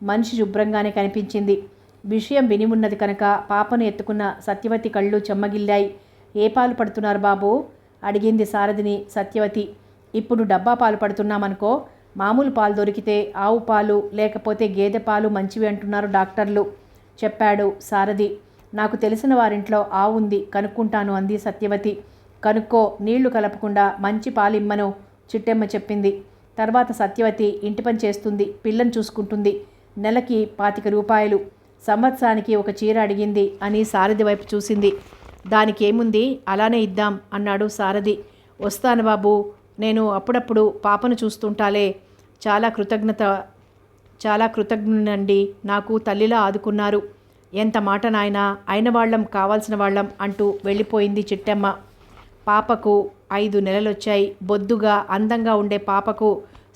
S1: మనిషి శుభ్రంగానే కనిపించింది. విషయం విని ఉన్నది కనుక పాపను ఎత్తుకున్న సత్యవతి కళ్ళు చెమ్మగిల్లాయి. ఏ పాలు పడుతున్నారు బాబు అడిగింది సారథిని సత్యవతి. ఇప్పుడు డబ్బా పాలు పడుతున్నామనుకో, మామూలు పాలు దొరికితే ఆవు పాలు లేకపోతే గేదె పాలు మంచివి అంటున్నారు డాక్టర్లు చెప్పాడు సారథి. నాకు తెలిసిన వారింట్లో ఆవు ఉంది, కనుక్కుంటాను అంది సత్యవతి. కనుక్కో, నీళ్లు కలపకుండా మంచి పాలిమ్మను చిట్టెమ్మ చెప్పింది. తర్వాత సత్యవతి ఇంటి పని చేస్తుంది, పిల్లని చూసుకుంటుంది, నెలకి 25 రూపాయలు, సంవత్సరానికి 1 చీర అడిగింది అని సారథి వైపు చూసింది. దానికేముంది, అలానే ఇద్దాం అన్నాడు సారథి. వస్తాను బాబు, నేను అప్పుడప్పుడు పాపను చూస్తుంటాలే. చాలా కృతజ్ఞనండి, నాకు తల్లిలా ఆదుకున్నారు. ఎంత మాట నాయనా, అయిన వాళ్ళం కావాల్సిన వాళ్ళం అంటూ వెళ్ళిపోయింది చిట్టమ్మ. పాపకు 5 నెలలొచ్చాయి. బొద్దుగా అందంగా ఉండే పాపకు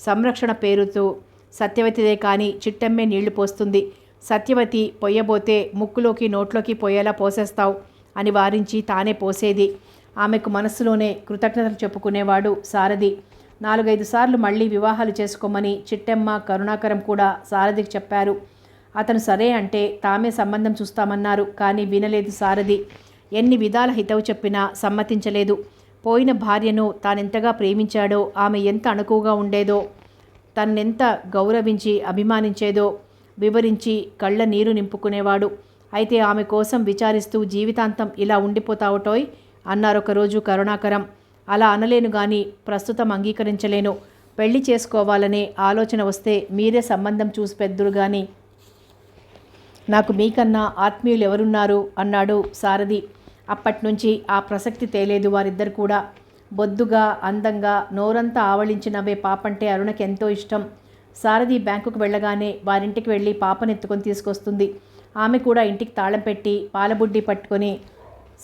S1: సంరక్షణ పేరుతో సత్యవతిదే కానీ చిట్టమ్మే నీళ్లు పోస్తుంది. సత్యవతి పొయ్యబోతే ముక్కులోకి నోట్లోకి పోయేలా పోసేస్తావు అని వారించి తానే పోసేది. ఆమెకు మనస్సులోనే కృతజ్ఞతలు చెప్పుకునేవాడు సారథి. 4-5 సార్లు మళ్ళీ వివాహాలు చేసుకోమని చిట్టమ్మ, కరుణాకరం కూడా సారథికి చెప్పారు. అతను సరే అంటే తామే సంబంధం చూస్తామన్నారు. కానీ వినలేదు సారథి. ఎన్ని విధాల హితవు చెప్పినా సమ్మతించలేదు. పోయిన భార్యను తానెంతగా ప్రేమించాడో, ఆమె ఎంత అణకువగా ఉండేదో, తన్నెంత గౌరవించి అభిమానించేదో వివరించి కళ్ళ నీరు నింపుకునేవాడు. అయితే ఆమె కోసం విచారిస్తూ జీవితాంతం ఇలా ఉండిపోతావుటోయ్ అన్నారొకరోజు కరుణాకరం. అలా అనలేను గాని ప్రస్తుతం అంగీకరించలేను. పెళ్లి చేసుకోవాలనే ఆలోచన వస్తే మీరే సంబంధం చూసి పెద్దురు గాని నాకు మీకన్నా ఆత్మీయులు ఎవరున్నారు అన్నాడు సారథి. అప్పట్నుంచి ఆ ప్రసక్తి తేలేదు వారిద్దరు కూడా. బొద్దుగా అందంగా నోరంతా ఆవళించి నవ్వే పాపంటే అరుణకి ఎంతో ఇష్టం. సారథి బ్యాంకుకు వెళ్ళగానే వారింటికి వెళ్ళి పాపనెత్తుకొని తీసుకొస్తుంది. ఆమె కూడా ఇంటికి తాళం పెట్టి పాలబుడ్డి పట్టుకొని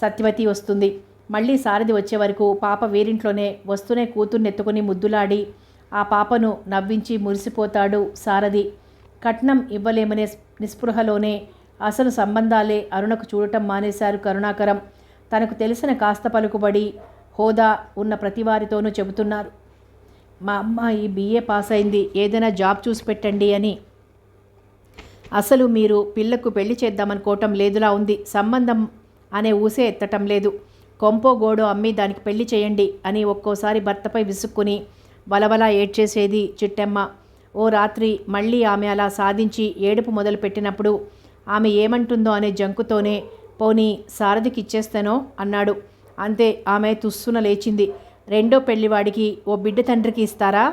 S1: సత్యవతి వస్తుంది. మళ్ళీ సారథి వచ్చే వరకు పాప వేరింట్లోనే వస్తూనే కూతుర్నెత్తుకొని ముద్దులాడి ఆ పాపను నవ్వించి మురిసిపోతాడు సారథి. కట్నం ఇవ్వలేమనే నిస్పృహలోనే అసలు సంబంధాలే అరుణకు చూడటం మానేశారు కరుణాకరం. తనకు తెలిసిన కాస్త పలుకుబడి హోదా ఉన్న ప్రతివారితోనూ చెబుతున్నారు, మా అమ్మాయి BA పాస్ అయింది, ఏదైనా జాబ్ చూసి పెట్టండి అని. అసలు మీరు పిల్లకు పెళ్లి చేద్దామనుకోవటం లేదులా ఉంది. సంబంధం అనే ఊసే ఎత్తటం లేదు. కొంపో గోడో అమ్మి దానికి పెళ్లి చేయండి అని ఒక్కోసారి భర్తపై విసుక్కుని వలవలా ఏడ్చేసేది చిట్టమ్మ. ఓ రాత్రి మళ్ళీ ఆమె అలా సాధించి ఏడుపు మొదలుపెట్టినప్పుడు ఆమె ఏమంటుందో అనే జంకుతోనే పోనీ సారథికి ఇచ్చేస్తానో అన్నాడు. అంతే, ఆమె తుస్సున లేచింది. రెండో పెళ్లివాడికి ఓ బిడ్డ తండ్రికి ఇస్తారా?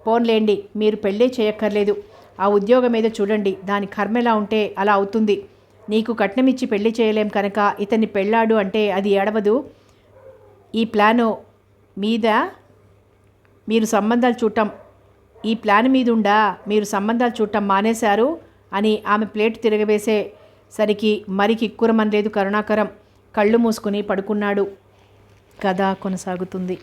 S1: పోన్లేండి, మీరు పెళ్ళే చేయక్కర్లేదు. ఆ ఉద్యోగం ఏదో చూడండి, దాని కర్మెలా ఉంటే అలా అవుతుంది. నీకు కట్నమిచ్చి పెళ్లి చేయలేం కనుక ఇతన్ని పెళ్ళాడు అంటే అది ఏడవదు. ఈ ప్లాను మీద మీరు సంబంధాలు చూడటం ఈ ప్లాన్ మీదుండా మీరు సంబంధాలు చూడటం మానేశారు అని ఆమె ప్లేట్ తిరగవేసేసరికి మరి కిక్కురమనలేదు కరుణాకరం. కళ్ళు మూసుకుని పడుకున్నాడు. కథ కొనసాగుతుంది.